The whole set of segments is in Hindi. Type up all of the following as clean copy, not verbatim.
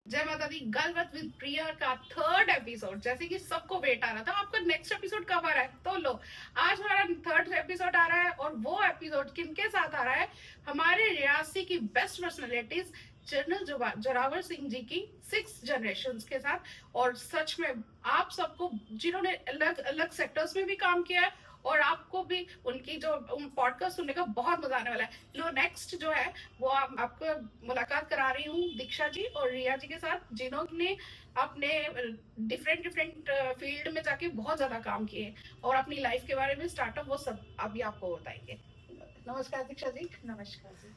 जय माता दी। गलबात विद प्रिया का थर्ड एपिसोड, जैसे कि सबको वेट आ रहा था आपका नेक्स्ट एपिसोड कब आ रहा है, तो लो आज हमारा थर्ड एपिसोड आ रहा है। और वो एपिसोड किनके साथ आ रहा है? हमारे रियासी की best personalities general Zorawar Singh ji की 6 जनरेशन के साथ। और सच में आप सबको, जिन्होंने अलग अलग सेक्टर्स में भी काम किया है, और आपको भी उनकी जो पॉडकास्ट सुनने का बहुत मजा आने वाला है। लो नेक्स्ट जो है वो आपको मुलाकात करा रही हूँ दीक्षा जी और रिया जी के साथ, जिन्होंने अपने डिफरेंट डिफरेंट फील्ड में जाके बहुत ज्यादा काम किए और अपनी लाइफ के बारे में स्टार्टअप वो सब अभी आपको बताएंगे। नमस्कार दीक्षा जी। नमस्कार जी।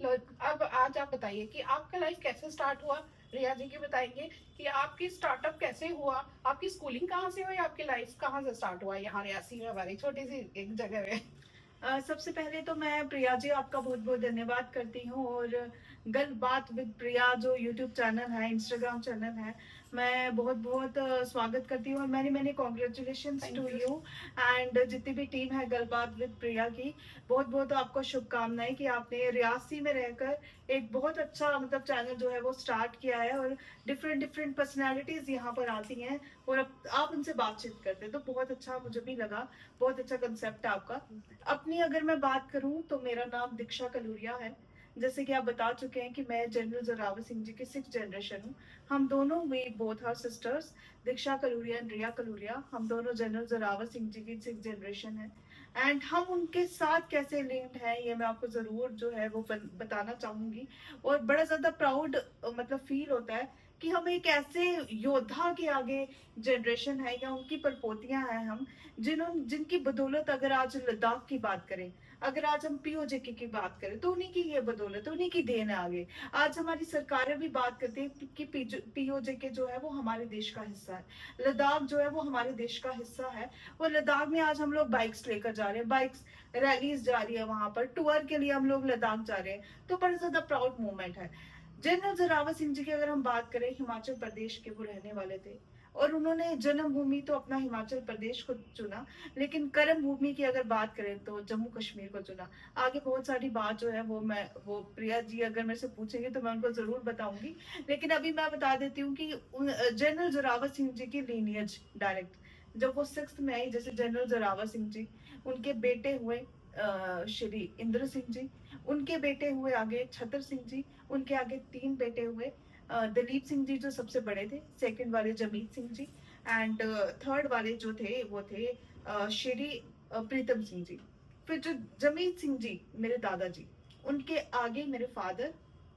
लो, अब आज आप बताइए कि आपका लाइफ कैसे स्टार्ट हुआ। रिया जी के बताएंगे कि आपकी स्टार्टअप कैसे हुआ, आपकी स्कूलिंग कहाँ से हुई, आपकी लाइफ कहाँ से स्टार्ट हुआ यहाँ रियासी में, हमारी छोटी सी एक जगह में। सबसे पहले तो मैं प्रिया जी आपका बहुत बहुत धन्यवाद करती हूँ। और गल बात विद प्रिया जो यूट्यूब चैनल है, इंस्टाग्राम चैनल है, मैं बहुत बहुत स्वागत करती हूँ और मैंने मैंने congratulation Thank to you. You and जितनी भी टीम है गल बात विद प्रिया की, बहुत बहुत आपको शुभकामनाएं कि आपने रियासी में रहकर एक बहुत अच्छा मतलब चैनल जो है वो स्टार्ट किया है और डिफरेंट डिफरेंट पर्सनैलिटीज यहाँ पर आती हैं और आप उनसे बातचीत करते हैं, तो बहुत अच्छा मुझे भी लगा। बहुत अच्छा कंसेप्ट है आपका। अपनी अगर मैं बात करूं तो मेरा नाम दीक्षा कलूरिया है। जैसे कि आप बता चुके हैं कि मैं जनरल जोरावर सिंह जी की 6 जनरेशन हूँ। हम दोनों we both are sisters, Diksha Kaluria and Riya Kaluria. हम दोनों जनरल जोरावर सिंह जी की 6 जनरेशन है। एंड हम उनके साथ कैसे लिंक्ड हैं ये मैं आपको जरूर जो है वो बताना चाहूंगी। और बड़ा ज्यादा प्राउड मतलब फील होता है कि हम एक ऐसे योद्धा के आगे जनरेशन है या उनकी परपोतियां हैं हम, जिनकी बदौलत अगर आज लद्दाख की बात करें, अगर आज हम पीओजेके की बात करें, तो उन्हीं की ये बदौलत, उन्हीं की देन है आगे। आज हमारी सरकारें भी बात करती है कि पीओजेके जो है वो हमारे देश का हिस्सा है, लद्दाख जो है वो हमारे देश का हिस्सा है। और लद्दाख में आज हम लोग बाइक्स लेकर जा रहे हैं, बाइक्स रैलीज जा रही है, वहां पर टूर के लिए हम लोग लद्दाख जा रहे हैं, तो बड़ा ज्यादा प्राउड मोमेंट है। जनरल जोरावर सिंह जी की अगर हम बात करें, हिमाचल प्रदेश के वो रहने वाले थे और उन्होंने जन्मभूमि तो अपना हिमाचल प्रदेश को चुना, लेकिन कर्म भूमि की अगर बात करें तो जम्मू कश्मीर को चुना। आगे बहुत सारी बात जो है वो प्रिया जी अगर मेरे से पूछेंगे तो मैं उनको जरूर बताऊंगी, लेकिन अभी मैं बता देती हूँ कि जनरल जोरावर सिंह जी की लीनियज डायरेक्ट जब वो 6th में आई, जैसे जनरल जोरावर सिंह जी, उनके बेटे हुए श्री इंद्र सिंह जी, उनके बेटे हुए आगे छतर सिंह जी, उनके आगे 3 बेटे हुए, दलीप सिंह जी जो सबसे बड़े थे, सेकंड वाले जमीत सिंह जी, एंड थर्ड वाले जो थे वो थे श्री प्रीतम सिंह जी। फिर जो जमीत सिंह जी मेरे दादाजी, उनके आगे मेरे फादर,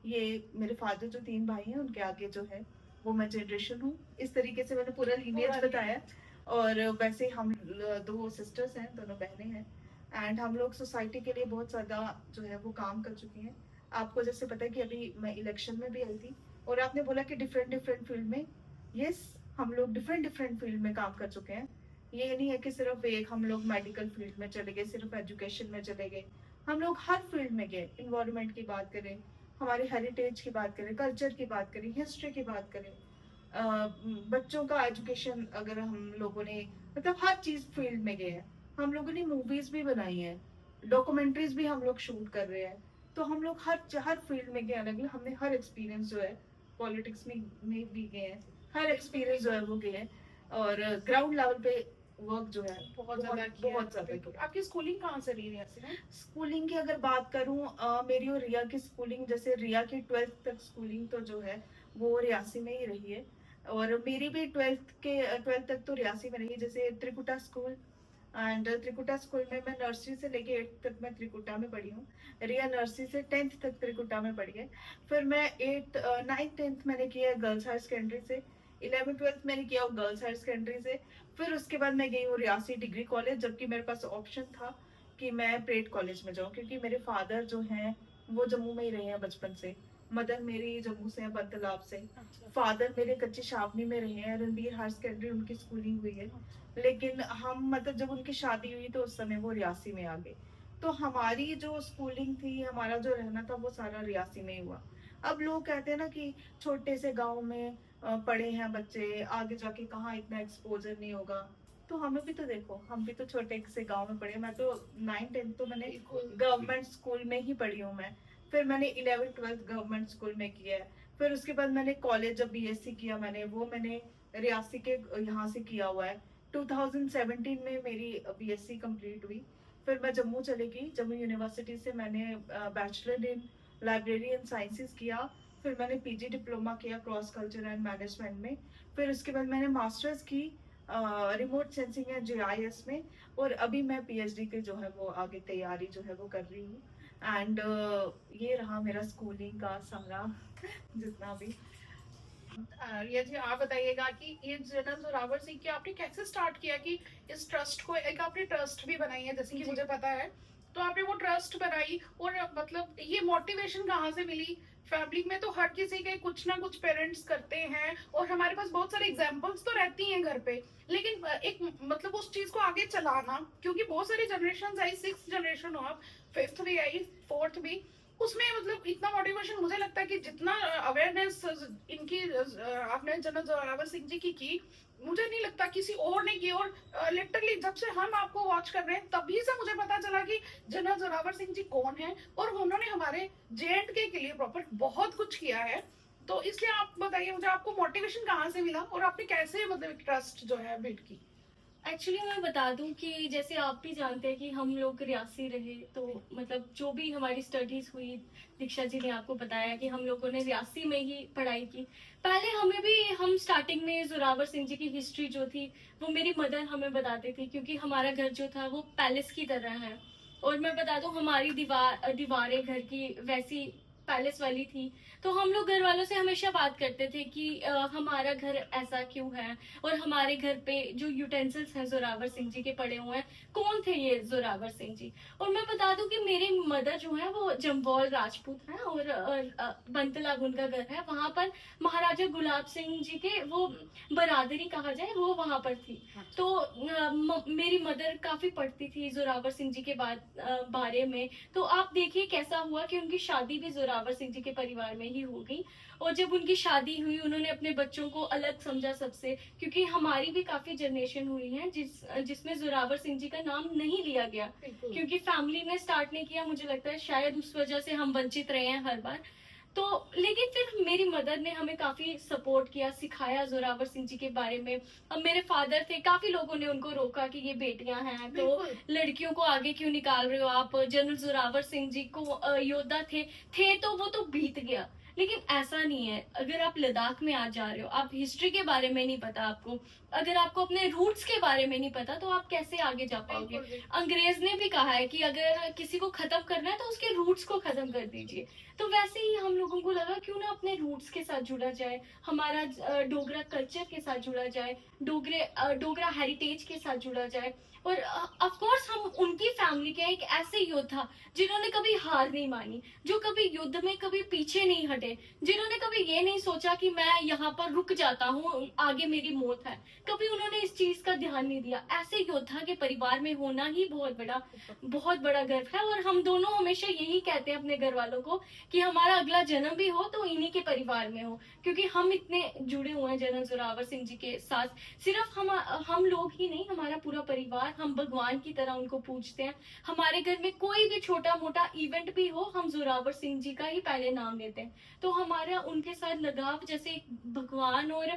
ये मेरे फादर जो 3 भाई हैं उनके आगे जो है वो मैं जनरेशन हूँ। इस तरीके से मैंने पूरा लीनियज बताया। और वैसे हम 2 सिस्टर्स हैं, दोनों बहनें हैं, एंड हम लोग सोसाइटी के लिए बहुत ज्यादा जो है वो काम कर चुकी हैं। आपको जैसे पता है कि अभी मैं इलेक्शन में भी आई थी, और आपने बोला कि डिफरेंट डिफरेंट फील्ड में, यस, हम लोग डिफरेंट डिफरेंट फील्ड में काम कर चुके हैं। ये नहीं है कि सिर्फ एक हम लोग मेडिकल फील्ड में चले गए, सिर्फ एजुकेशन में चले गए, हम लोग हर फील्ड में गए। इन्वायरमेंट की बात करें, हमारे हेरिटेज की बात करें, कल्चर की बात करें, हिस्ट्री की बात करें, बच्चों का एजुकेशन, अगर हम लोगों ने मतलब हर चीज फील्ड में गए हैं। हम लोगों ने मूवीज भी बनाई है, डॉक्यूमेंट्रीज भी हम लोग शूट कर रहे हैं। तो हम लोग हर हर फील्ड में गए अलग अलग, हमने हर एक्सपीरियंस जो है पॉलिटिक्स में भी गए हैं, हर एक्सपीरियंस जो है वो गए हैं। और ग्राउंड लेवल पे वर्क जो है बहुत ज्यादा किया बहुत ज्यादा बिल्कुल। किया। आपकी स्कूलिंग कहाँ से रही रियासी में? स्कूलिंग की अगर बात करूं, मेरी और रिया की स्कूलिंग, जैसे रिया की 12th तक स्कूलिंग तो जो है वो रियासी में ही रही है, और मेरी भी 12th तक तो रियासी में रही है। जैसे Trikuta school, and Trikuta school में मैं नर्सरी से लेके 8th तक मैं त्रिकुटा में पढ़ी हूँ। रिया नर्सरी से 10th तक त्रिकुटा में पढ़ी है। फिर मैं 8th 9th 10th मैंने किया है गर्ल्स हायर सेकेंडरी से, 11th 12th मैंने किया गर्ल्स हायर सेकेंडरी से। फिर उसके बाद मैं गई हूँ रियासी डिग्री कॉलेज, जबकि मेरे पास ऑप्शन था कि मैं प्रेट कॉलेज में जाऊँ, क्योंकि मेरे फादर जो हैं वो जम्मू में ही रहे हैं बचपन से। मदर मेरी जम्मू से है, बदलाव से। फादर मेरे कच्ची छावनी में रहे हैं, रणबीर हायर सेकेंडरी उनकी स्कूलिंग हुई है। लेकिन हम मतलब जब उनकी शादी हुई तो उस समय वो रियासी में आ गए, तो हमारी जो स्कूलिंग थी, हमारा जो रहना था वो सारा रियासी में ही हुआ। अब लोग कहते हैं ना कि छोटे से गांव में पढ़े हैं बच्चे, आगे जाके कहाँ इतना एक्सपोजर नहीं होगा। तो हमें भी तो देखो, हम भी तो छोटे से गांव में पढ़े। मैं तो 9th 10th तो मैंने बिल्कुल। गवर्नमेंट स्कूल में ही पढ़ी हूँ मैं। फिर मैंने 11th 12th गवर्नमेंट स्कूल में किया है। फिर उसके बाद मैंने कॉलेज जब बीएससी किया मैंने रियासी के यहाँ से किया हुआ है। 2017 में मेरी बीएससी कंप्लीट हुई। फिर मैं जम्मू चली गई, जम्मू यूनिवर्सिटी से मैंने bachelor in library and sciences किया। फिर मैंने पीजी डिप्लोमा किया क्रॉस कल्चर एंड मैनेजमेंट में। फिर उसके बाद मैंने मास्टर्स की रिमोट सेंसिंग एंड जीआईएस में। और अभी मैं पीएचडी के जो है वो आगे तैयारी जो है वो कर रही हूँ। एंड ये रहा मेरा स्कूलिंग का सारा जितना भी। ये जी आप बताइएगा कि ये जनरल जोरावर सिंह की आपने कैसे स्टार्ट किया कि इस ट्रस्ट को, एक आपने ट्रस्ट भी बनाई है जैसे कि जी। मुझे पता है, तो आपने वो ट्रस्ट बनाई और मतलब ये मोटिवेशन कहाँ से मिली? फैमिली में तो हर किसी के कुछ ना कुछ पेरेंट्स करते हैं और हमारे पास बहुत सारे एग्जांपल्स तो रहती हैं घर पे, लेकिन एक मतलब उस चीज को आगे चलाना, क्योंकि बहुत सारी जनरेशन आई, 6th जनरेशन हो आप, 5th भी आई, 4th भी, उसमें मतलब इतना मोटिवेशन मुझे लगता है कि जितना अवेयरनेस इनकी आपने जनरल जोरावर सिंह जी की मुझे नहीं लगता किसी और ने की। और लिटरली जब से हम आपको वॉच कर रहे हैं तभी से मुझे पता चला कि जनरल जोरावर सिंह जी कौन है और उन्होंने हमारे JNK के लिए प्रॉपर बहुत कुछ किया है। तो इसलिए आप बताइए मुझे, आपको मोटिवेशन कहाँ से मिला और आपने कैसे मतलब ट्रस्ट जो है बिल्ड की? एक्चुअली मैं बता दूं कि जैसे आप भी जानते हैं कि हम लोग रियासी रहे, तो मतलब जो भी हमारी स्टडीज हुई, दीक्षा जी ने आपको बताया कि हम लोगों ने रियासी में ही पढ़ाई की। पहले हम स्टार्टिंग में जोरावर सिंह जी की हिस्ट्री जो थी वो मेरी मदर हमें बताती थी, क्योंकि हमारा घर जो था वो पैलेस की तरह है। और मैं बता दूं हमारी दीवारें घर की वैसी पैलेस वाली थी। तो हम लोग घर वालों से हमेशा बात करते थे कि हमारा घर ऐसा क्यों है, और हमारे घर पे जो यूटेंसिल्स हैं जोरावर सिंह जी के पड़े हुए हैं, कौन थे ये जोरावर सिंह जी। और मैं बता दूं कि मेरी मदर जो है वो जम्वाल राजपूत है और बंतलाब उनका घर है। वहां पर महाराजा गुलाब सिंह जी के वो बरादरी कहा जाए वो वहां पर थी। तो मेरी मदर काफी पढ़ती थी जोरावर सिंह जी के बारे में। तो आप देखिए कैसा हुआ कि उनकी शादी भी जोरावर सिंह जी के परिवार में ही हो गई। और जब उनकी शादी हुई उन्होंने अपने बच्चों को अलग समझा सबसे, क्योंकि हमारी भी काफी जनरेशन हुई है जिसमें जोरावर सिंह जी का नाम नहीं लिया गया, क्योंकि फैमिली ने स्टार्ट नहीं किया। मुझे लगता है शायद उस वजह से हम वंचित रहे हैं हर बार। तो लेकिन फिर मेरी मदर ने हमें काफी सपोर्ट किया, सिखाया जोरावर सिंह जी के बारे में। अब मेरे फादर थे, काफी लोगों ने उनको रोका कि ये बेटियां हैं तो लड़कियों को आगे क्यों निकाल रहे हो आप। जनरल जोरावर सिंह जी को योद्धा थे तो वो तो बीत गया, लेकिन ऐसा नहीं है। अगर आप लद्दाख में आज जा रहे हो, आप हिस्ट्री के बारे में नहीं पता आपको, अगर आपको अपने रूट्स के बारे में नहीं पता, तो आप कैसे आगे जा पाओगे। अंग्रेज ने भी कहा है कि अगर किसी को खत्म करना है तो उसके रूट्स को खत्म कर दीजिए। तो वैसे ही हम लोगों को लगा क्यों ना अपने रूट्स के साथ जुड़ा जाए, हमारा डोगरा कल्चर के साथ जुड़ा जाए, डोगरा हेरिटेज के साथ जुड़ा जाए। और ऑफ कोर्स हम उनकी फैमिली के एक ऐसे योद्धा जिन्होंने कभी हार नहीं मानी, जो कभी युद्ध में कभी पीछे नहीं हटे, जिन्होंने कभी ये नहीं सोचा कि मैं यहाँ पर रुक जाता हूँ, आगे मेरी मौत है, कभी उन्होंने इस चीज का ध्यान नहीं दिया। ऐसे योद्धा के परिवार में होना ही बहुत बड़ा गर्व है। और हम दोनों हमेशा यही कहते हैं अपने घर वालों को कि हमारा अगला जन्म भी हो तो इन्हीं के परिवार में हो, क्योंकि हम इतने जुड़े हुए हैं जनरल जोरावर सिंह जी के साथ। सिर्फ हम लोग ही नहीं, हमारा पूरा परिवार, हम भगवान की तरह उनको पूजते हैं। हमारे घर में कोई भी छोटा मोटा इवेंट भी हो, हम जोरावर सिंह जी का ही पहले नाम लेते हैं। तो हमारा उनके साथ लगाव जैसे भगवान और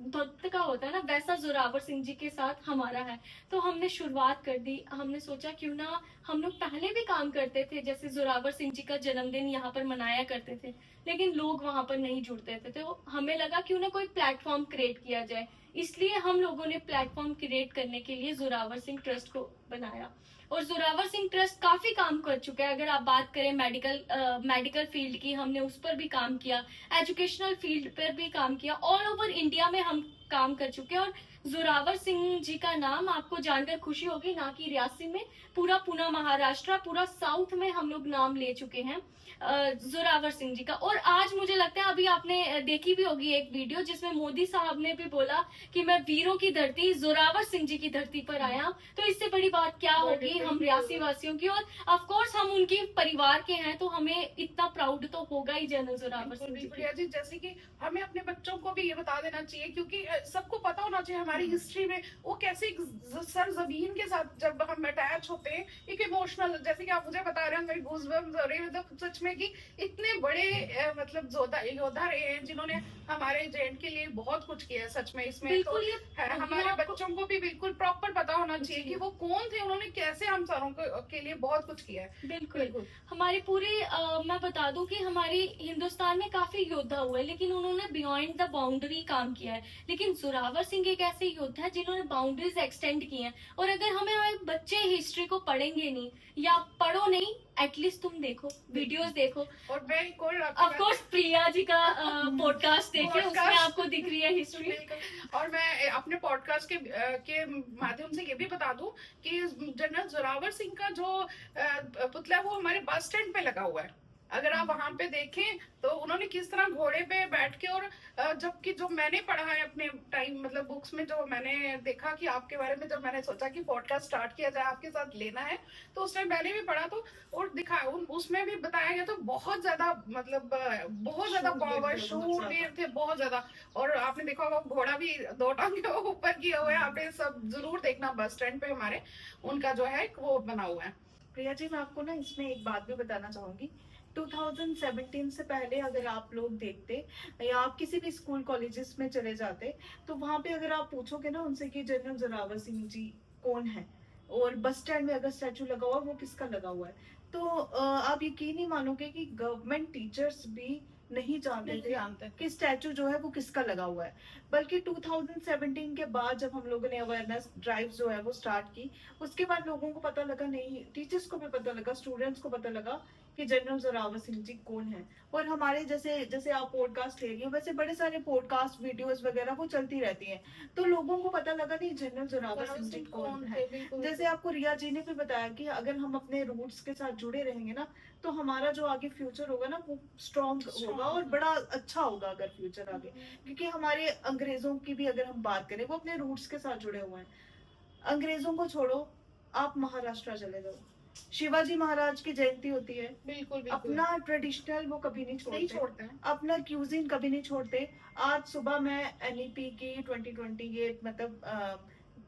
भक्त का होता है ना, वैसा जोरावर सिंह जी के साथ हमारा है। तो हमने शुरुआत कर दी, हमने सोचा क्यों ना, हम लोग पहले भी काम करते थे, जैसे जोरावर सिंह जी का जन्मदिन यहाँ पर मनाया करते थे, लेकिन लोग वहां पर नहीं जुड़ते थे। तो हमें लगा क्यों ना कोई प्लेटफॉर्म क्रिएट किया जाए, इसलिए हम लोगों ने प्लेटफॉर्म क्रिएट करने के लिए जोरावर सिंह ट्रस्ट को बनाया। और जोरावर सिंह ट्रस्ट काफी काम कर चुका है। अगर आप बात करें मेडिकल फील्ड की, हमने उस पर भी काम किया, एजुकेशनल फील्ड पर भी काम किया, ऑल ओवर इंडिया में हम काम कर चुके हैं। और जोरावर सिंह जी का नाम आपको जानकर खुशी होगी, ना कि रियासी में, पूरा महाराष्ट्र, पूरा साउथ में हम लोग नाम ले चुके हैं जोरावर सिंह जी का। और आज मुझे लगता है अभी आपने देखी भी होगी एक वीडियो जिसमें मोदी साहब ने भी बोला कि मैं वीरों की धरती जोरावर सिंह जी की धरती पर आया हूं। तो इससे बड़ी बात क्या होगी हम रियासी वासियों की, और ऑफ कोर्स हम उनके परिवार के हैं तो हमें इतना प्राउड तो होगा ही जनरल जोरावर सिंह जी की। प्रिया जी, जैसे कि हमें अपने बच्चों को भी ये बता देना चाहिए, क्योंकि सबको पता होना चाहिए हमारी हिस्ट्री में वो कैसे एक सरजमीन के साथ जब हम अटैच होते हैं, एक इमोशनल, जैसे कि आप मुझे बता रहे हैं मेरी गूज़बम्स हो रही है, मतलब सच में कि इतने बड़े मतलब योद्धा रहे हैं जिन्होंने हमारे जेंट के लिए बहुत कुछ किया है सच में। इसमें तो बिल्कुल ये है, हमारे बच्चों को भी बिल्कुल प्रॉपर पता होना चाहिए कि वो कौन थे, उन्होंने कैसे हम सारों के लिए बहुत कुछ किया है। बिल्कुल हमारे पूरे मैं बता दूं कि हमारी हिंदुस्तान में काफी योद्धा हुए, लेकिन उन्होंने बियॉन्ड द बाउंड्री काम किया है। लेकिन जोरावर सिंह एक ऐसे योद्धा है जिन्होंने बाउंड्रीज एक्सटेंड की हैं। और अगर हमारे बच्चे हिस्ट्री को पढ़ेंगे नहीं या पढ़ो नहीं, एटलीस्ट तुम देखो, वीडियोस देखो, और मैं एक और ऑफ कोर्स प्रिया जी का पॉडकास्ट देखें, उसमें आपको दिख रही है हिस्ट्री। और मैं अपने पॉडकास्ट के माध्यम से ये भी बता दूं कि जनरल जोरावर सिंह का जो पुतला है वो हमारे बस स्टैंड पे लगा हुआ है। अगर आप वहां पे देखें तो उन्होंने किस तरह घोड़े पे बैठ के, और जबकि जो मैंने पढ़ा है अपने टाइम मतलब बुक्स में, जो मैंने देखा कि आपके बारे में, जब मैंने सोचा कि पॉडकास्ट स्टार्ट किया जाए आपके साथ लेना है, तो उस टाइम मैंने भी पढ़ा तो और दिखा उसमें भी बताया गया, तो बहुत ज्यादा मतलब बहुत ज्यादा पावर शूरवीर थे, बहुत ज्यादा। और आपने देखा होगा घोड़ा भी 2 टांगे ऊपर किया हुआ है, आपने सब जरूर देखना बस स्टैंड पे हमारे उनका जो है वो बना हुआ है। प्रिया जी, मैं आपको ना इसमें एक बात भी बताना चाहूंगी। 2017 से पहले अगर आप लोग देखते या आप किसी भी स्कूल कॉलेजेस में चले जाते, तो वहां पे अगर आप पूछोगे ना उनसे कि जनरल जोरावर सिंह जी कौन है, और बस स्टैंड में अगर स्टैचू लगा हुआ वो किसका लगा हुआ है, तो आप यकीन नहीं मानोगे कि गवर्नमेंट टीचर्स भी नहीं जानते कि स्टैचू जो है वो किसका लगा हुआ है। बल्कि 2017 के बाद जब हम लोगों ने अवेयरनेस ड्राइव जो है वो स्टार्ट की, उसके बाद लोगों को पता लगा, नहीं टीचर्स को भी पता लगा, स्टूडेंट्स को पता लगा कि जनरल जोरावर सिंह जी कौन है। और हमारे जैसे जैसे आप पॉडकास्ट ले रही हो, वैसे बड़े सारे पॉडकास्ट वीडियोस वगैरह वो चलती रहती हैं, तो लोगों को पता लगा नहीं जनरल जोरावर सिंह जी कौन है। जैसे आपको रिया जी ने भी बताया कि अगर हम अपने रूट्स के साथ जुड़े रहेंगे ना, तो हमारा जो आगे फ्यूचर होगा ना वो स्ट्रॉन्ग होगा और बड़ा अच्छा होगा अगर फ्यूचर आगे। क्योंकि हमारे अंग्रेजों की भी अगर हम बात करें, वो अपने रूट्स के साथ जुड़े हुए हैं। अंग्रेजों को छोड़ो, आप महाराष्ट्र चले जाओ, शिवाजी महाराज की जयंती होती है, बिल्कुल अपना ट्रेडिशनल वो कभी नहीं छोड़ते हैं। अपना क्यूजिन कभी नहीं छोड़ते। आज सुबह मैं एनईपी की 2020 ये मतलब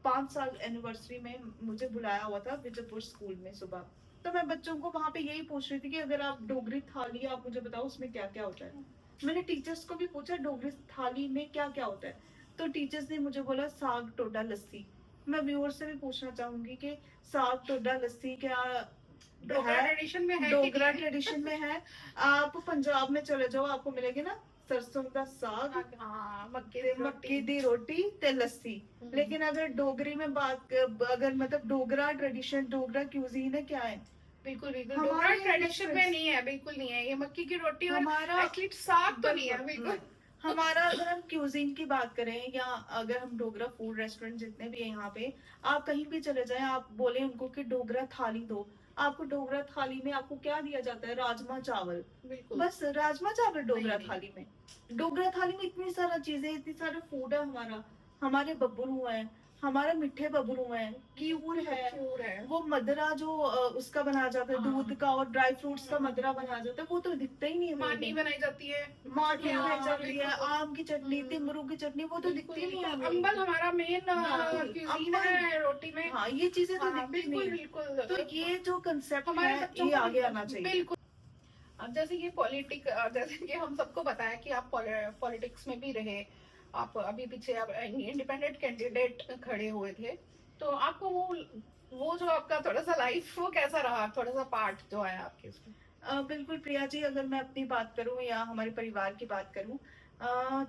5 साल एनिवर्सरी में मुझे बुलाया हुआ था विजयपुर स्कूल में सुबह, तो मैं बच्चों को वहां पे यही पूछ रही थी कि अगर आप डोगरी थाली आप मुझे बताओ उसमें क्या क्या होता है। मैंने टीचर्स को भी पूछा डोगरी थाली में क्या क्या होता है, तो टीचर्स ने मुझे बोला साग टोडा लस्सी। मैं व्यूअर से भी पूछना चाहूंगी कि साग टोडा लस्सी क्या डोगरा ट्रेडिशन में है? डोगरा ट्रेडिशन में है। आप पंजाब में चले जाओ, आपको मिलेगी ना सरसों का साग, मक्की दी रोटी ते लस्सी। लेकिन अगर डोगरी में बात, अगर मतलब डोगरा ट्रेडिशन, डोगरा क्यूजीन है क्या है? बिल्कुल डोगरा ट्रेडिशन में नहीं है, बिल्कुल नहीं है ये मक्की की रोटी और हमारा एटलीस्ट साग तो नहीं है बिल्कुल। हमारा अगर हम क्यूजीन की बात करें या अगर हम डोगरा फूड रेस्टोरेंट जितने भी है यहाँ पे, आप कहीं भी चले जाएं, आप बोले उनको कि डोगरा थाली दो, आपको डोगरा थाली में आपको क्या दिया जाता है? राजमा चावल, बस राजमा चावल डोगरा थाली में। डोगरा थाली में इतनी सारा चीजें, इतनी सारा फूड है हमारा। हमारे बबरू है, हमारा मिठे बबरू है, कीवर है, वो मदरा जो उसका बनाया जाता है दूध का और ड्राई फ्रूट्स का मदरा बनाया जाता है, वो तो दिखता ही नहीं है। मानी बनाई जाती है, मानी बनाई जाती है, आम की चटनी, तिमरू की चटनी, वो तो दिखती नहीं है। अम्बल हमारा मेन क्यूजीन है रोटी में। हाँ, ये चीजें तो दिखती नहीं। बिल्कुल। तो ये जो कंसेप्ट है ये आगे आना चाहिए। बिल्कुल। अब जैसे कि जैसे कि हम सबको पता है कि आप पॉलिटिक्स में भी रहे, आप अभी पीछे आप इंडिपेंडेंट कैंडिडेट खड़े हुए थे, तो आपको वो जो आपका थोड़ा सा लाइफ वो कैसा रहा, थोड़ा सा पार्ट जो आया आपके उसमें? बिल्कुल प्रिया जी, अगर मैं अपनी बात करूं या हमारे परिवार की बात करूं,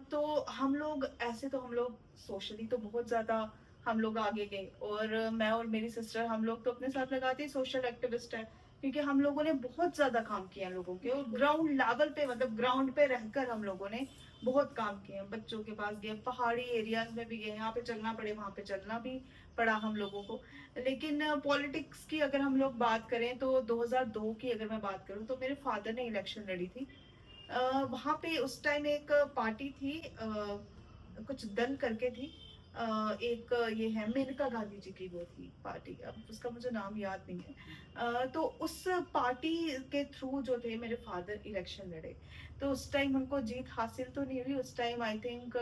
तो हम लोग ऐसे तो हम लोग सोशली तो बहुत ज्यादा हम लोग आगे गए, और मैं और मेरी सिस्टर हम लोग तो अपने साथ लगाते ही सोशल एक्टिविस्ट है, क्योंकि हम लोगों ने बहुत ज्यादा काम किया लोगों के, और ग्राउंड लेवल पे मतलब ग्राउंड पे रहकर हम लोगों ने बहुत काम किया। बच्चों के पास गए, पहाड़ी एरियाज में भी गए, यहाँ पे चलना पड़े वहां पे चलना भी पड़ा हम लोगों को। लेकिन पॉलिटिक्स की अगर हम लोग बात करें तो 2002 की अगर मैं बात करूं, तो मेरे फादर ने इलेक्शन लड़ी थी। वहां पे उस टाइम एक पार्टी थी, कुछ दल करके थी, एक ये है मेनका गांधी जी की वो थी पार्टी, अब उसका मुझे नाम याद नहीं है। तो उस पार्टी के थ्रू जो थे मेरे फादर इलेक्शन लड़े, तो उस टाइम उनको जीत हासिल तो नहीं हुई। उस टाइम आई थिंक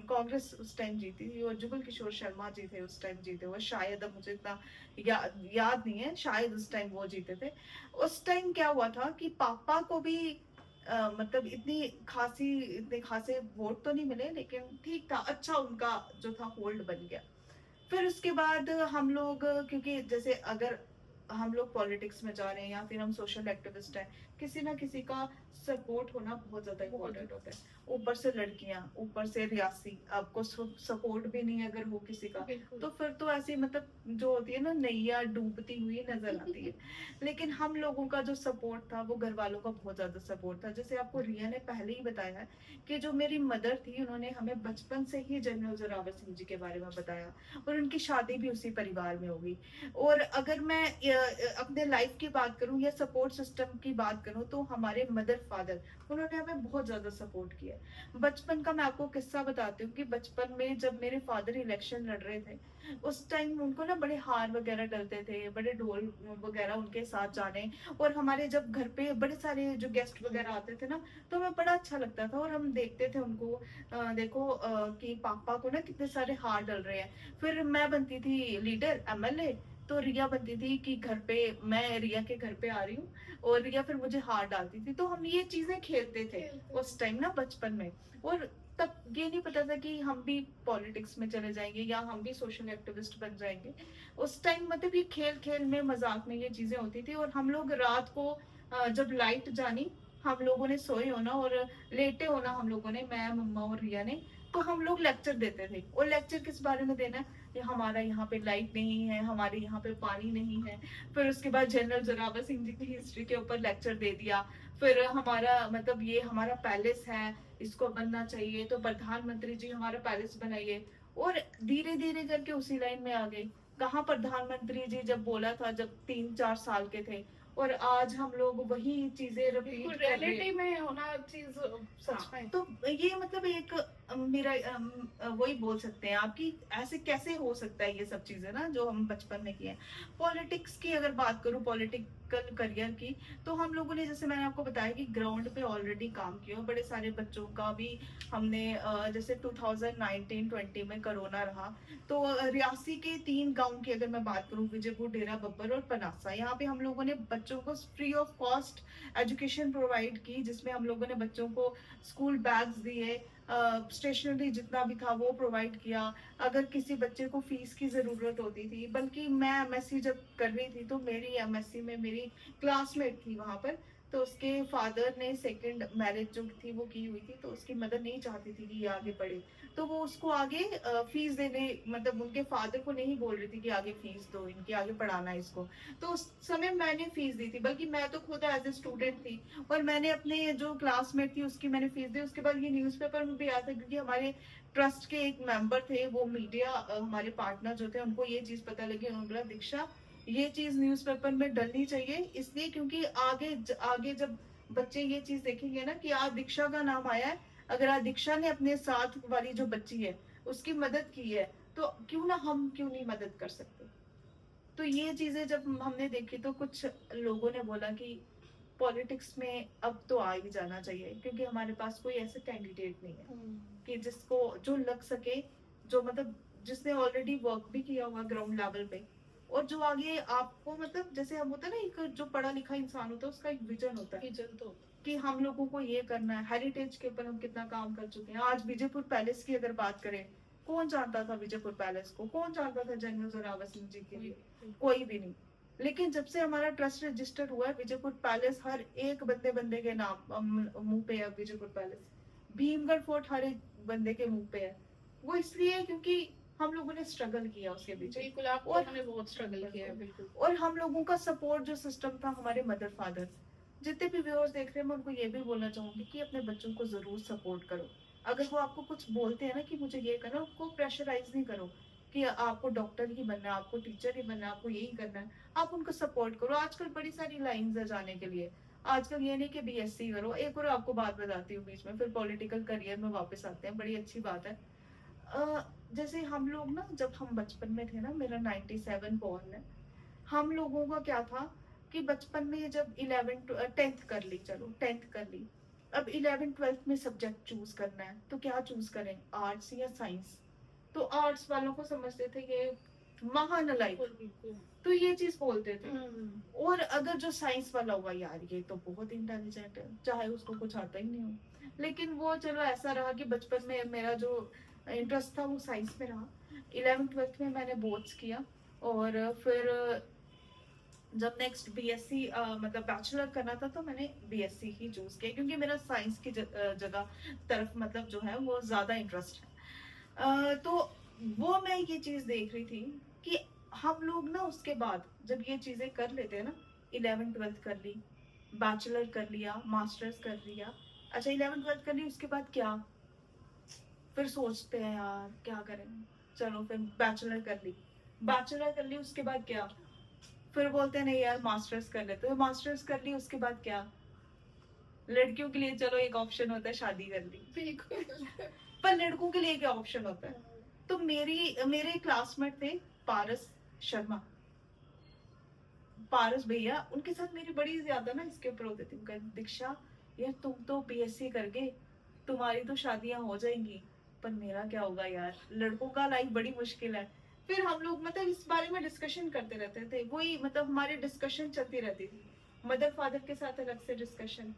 कांग्रेस उस टाइम जीती थी और जुगल किशोर शर्मा जी थे उस टाइम जीते हुए, शायद, अब मुझे इतना याद नहीं है, शायद उस टाइम वो जीते थे। उस टाइम क्या हुआ था कि पापा को भी मतलब इतने खासे वोट तो नहीं मिले, लेकिन ठीक था, अच्छा उनका जो था होल्ड बन गया। फिर उसके बाद हम लोग, क्योंकि जैसे अगर हम लोग पॉलिटिक्स में जा रहे हैं या फिर हम सोशल एक्टिविस्ट हैं, किसी ना किसी का सपोर्ट होना बहुत ज्यादा इम्पोर्टेंट होता है। ऊपर से लड़कियां, ऊपर से रियासी, आपको सपोर्ट भी नहीं है अगर वो किसी का, तो फिर तो ऐसी मतलब जो होती है ना, नैया डूबती हुई नजर आती है। लेकिन हम लोगों का जो सपोर्ट था वो घर वालों का बहुत ज्यादा सपोर्ट था। जैसे आपको रिया ने पहले ही बताया है कि जो मेरी मदर थी, उन्होंने हमें बचपन से ही जनरल जोरावर सिंह जी के बारे में बताया, और उनकी शादी भी उसी परिवार में होगी। और अगर मैं अपने लाइफ की बात करूं या सपोर्ट सिस्टम की बात करूं, तो हमारे मदर फादर, उन्होंने हमें बहुत ज्यादा सपोर्ट किया। बचपन का मैं आपको किस्सा बताती हूँ कि बचपन में जब मेरे फादर इलेक्शन लड़ रहे थे, उस टाइम उनको ना बड़े हार वगैरह डलते थे, बड़े ढोल वगैरह उनके साथ जाने, और हमारे जब घर पे बड़े सारे जो गेस्ट वगैरह आते थे ना, तो हमें बड़ा अच्छा लगता था, और हम देखते थे उनको, देखो कि पापा को ना कितने सारे हार डल रहे हैं। फिर मैं बनती थी लीडर, एमएलए, तो रिया बनती थी कि घर पे, मैं रिया के घर पे आ रही हूँ, और रिया फिर मुझे हार डालती थी। तो हम ये चीजें खेलते थे उस टाइम ना बचपन में। और तब ये नहीं पता था कि हम भी पॉलिटिक्स में चले जाएंगे या हम भी सोशल एक्टिविस्ट बन जाएंगे। उस टाइम मतलब ये खेल खेल में, मजाक में ये चीजें होती थी। और हम लोग रात को जब लाइट जानी, हम लोगों ने सोए होना और लेटे होना, हम लोगों ने, मैं, मम्मा और रिया ने, तो हम लोग लेक्चर देते थे। और लेक्चर किस बारे में देना, कि हमारा यहाँ पे लाइट नहीं है, हमारे यहाँ पे पानी नहीं है। फिर उसके बाद जनरल जोरावर सिंह जी की हिस्ट्री के ऊपर लेक्चर दे दिया। फिर हमारा मतलब ये हमारा पैलेस है, इसको बनना चाहिए, तो प्रधानमंत्री जी हमारा पैलेस बनाइए। और धीरे धीरे करके उसी लाइन में आ गई। कहाँ प्रधानमंत्री जी जब बोला था, जब 3-4 साल के थे, और आज हम लोग वही चीजें रिपीट कर रहे हैं। रियलिटी में होना चीज सच में। तो ये मतलब एक मेरा वही बोल सकते हैं आप कि ऐसे कैसे हो सकता है ये सब चीजें ना, जो हम बचपन में किए हैं। पॉलिटिक्स की अगर बात करूं, पॉलिटिकल करियर की, तो हम लोगों ने, जैसे मैंने आपको बताया कि ग्राउंड पे ऑलरेडी काम किया, बड़े सारे बच्चों का भी हमने, जैसे 2019-20 में कोरोना रहा, तो रियासी के 3 गांव की अगर मैं बात करूं, विजयपुर, डेरा बब्बर और पनासा, यहाँ पे हम लोगों ने बच्चों को free of cost education provide की, जिसमें हम लोगों ने बच्चों को स्कूल बैग्स दिए, स्टेशनरी जितना भी था वो प्रोवाइड किया। अगर किसी बच्चे को फीस की जरूरत होती थी, बल्कि मैं एमएससी जब कर रही थी, तो मेरी एमएससी में मेरी क्लासमेट थी वहां पर, तो उसके फादर ने सेकंड मैरिज जो थी वो की हुई थी, तो उसकी मदर नहीं चाहती थी कि ये आगे पढ़े, तो वो उसको आगे फीस देने, मतलब उनके फादर को नहीं बोल रही थी कि आगे फीस दो, इनकी आगे पढ़ाना है इसको। तो उस समय मैंने फीस दी थी, बल्कि मैं तो खुद एज ए स्टूडेंट थी, और मैंने अपने जो क्लासमेट थी उसकी मैंने फीस दी। उसके बाद ये न्यूज़पेपर में भी आया था, क्योंकि हमारे ट्रस्ट के एक मेंबर थे, वो मीडिया, हमारे पार्टनर जो थे, उनको ये चीज पता लगी, उन्होंने बोला दीक्षा ये चीज न्यूज़पेपर में डलनी चाहिए, इसलिए क्योंकि आगे जब बच्चे ये चीज देखेंगे ना कि आज दीक्षा का नाम आया है, अगर आज दीक्षा ने अपने साथ वाली जो बच्ची है उसकी मदद की है, तो हम क्यों नहीं मदद कर सकते। तो ये चीजें जब हमने देखी, तो कुछ लोगों ने बोला कि पॉलिटिक्स में अब तो आ ही जाना चाहिए, क्योंकि हमारे पास कोई ऐसे कैंडिडेट नहीं है कि जिसको जो लग सके, जो मतलब जिसने ऑलरेडी वर्क भी किया हुआ ग्राउंड लेवल पे, और जो आगे आपको, मतलब जैसे हम होता है ना, एक जो पढ़ा लिखा इंसान होता है उसका एक विजन होता है विजन तो कि हम लोगों को ये करना है। हेरिटेज के ऊपर हम कितना काम कर चुके हैं। आज विजयपुर पैलेस की अगर बात करें, कौन जानता था विजयपुर पैलेस को, कौन जानता था जनरल जोरावर सिंह जी के लिए, कोई भी नहीं। लेकिन जब से हमारा ट्रस्ट रजिस्टर्ड हुआ है, विजयपुर पैलेस हर एक बंदे के नाम मुंह पे है। विजयपुर पैलेस, भीमगढ़ फोर्ट हर एक बंदे के मुंह पे है। वो इसलिए है क्योंकि हम लोगों ने स्ट्रगल किया उसके पीछे, बिल्कुल, आप और लोगों ने बहुत स्ट्रगल किया है। बिल्कुल। और हम लोगों का सपोर्ट जो सिस्टम था, हमारे मदर फादर, जितने भी व्यूअर्स देख रहे हैं, मैं उनको ये भी बोलना चाहूंगी कि अपने बच्चों को जरूर सपोर्ट करो। अगर वो आपको कुछ बोलते हैं ना कि मुझे ये करना, उनको प्रेशराइज नहीं करो कि आपको डॉक्टर ही बनना है, आपको टीचर ही बनना है, आपको यही करना है। आप उनको सपोर्ट करो। आजकल बड़ी सारी लाइंस है जाने के लिए। आजकल ये नहीं कि बीएससी करो। एक और आपको बात बताती हूँ बीच में, फिर पॉलिटिकल करियर में वापस आते हैं, बड़ी अच्छी बात है। जैसे हम लोग ना, जब हम बचपन में थे ना, मेरा 97 बॉर्न है, हम लोगों का क्या था कि बचपन में जब 10th कर ली, चलो 10th कर ली, अब 11th 12th में सब्जेक्ट चूज करना है तो क्या चूज करें, आर्ट्स या साइंस। तो आर्ट्स वालों को समझते थे ये महानालायक, तो ये चीज बोलते थे। और अगर जो साइंस वाला हुआ, यार ये तो बहुत इंटेलिजेंट है, चाहे उसको कुछ आता ही नहीं हो। लेकिन वो चलो ऐसा रहा कि बचपन में मेरा जो इंटरेस्ट था वो साइंस में रहा। 11th 12th में मैंने बोर्ड्स किया, और फिर जब नेक्स्ट बीएससी मतलब बैचलर करना था तो मैंने बीएससी ही चूज किया, क्योंकि मेरा साइंस की जगह तरफ मतलब जो है वो ज्यादा इंटरेस्ट है। तो वो मैं ये चीज देख रही थी कि हम लोग ना उसके बाद जब ये चीजें कर लेते हैं ना, 11th 12th कर ली, बैचलर कर लिया, मास्टर्स कर लिया, अच्छा 11th 12th कर ली, उसके बाद क्या, फिर सोचते हैं यार क्या करें, चलो फिर बैचलर कर ली, उसके बाद क्या, फिर बोलते हैं नहीं यार मास्टर्स कर लेते हैं, मास्टर्स कर ली, उसके बाद क्या, लड़कियों के लिए चलो एक ऑप्शन होता है शादी कर ली, बिल्कुल। पर लड़कों के लिए क्या ऑप्शन होता है। तो मेरे क्लासमेट थे पारस शर्मा, पारस भैया, उनके साथ मेरी बड़ी ज्यादा ना इसके ऊपर होती थी, उनका दीक्षा यार तुम तो बीएससी करके तुम्हारी तो शादियां हो जाएंगी, पर मेरा क्या होगा यार, लड़कों का लाइफ बड़ी मुश्किल है। फिर हम लोग मतलब इस बारे में डिस्कशन करते रहते थे, वही मतलब हमारी डिस्कशन चलती रहती थी, मदर फादर के साथ अलग से डिस्कशन,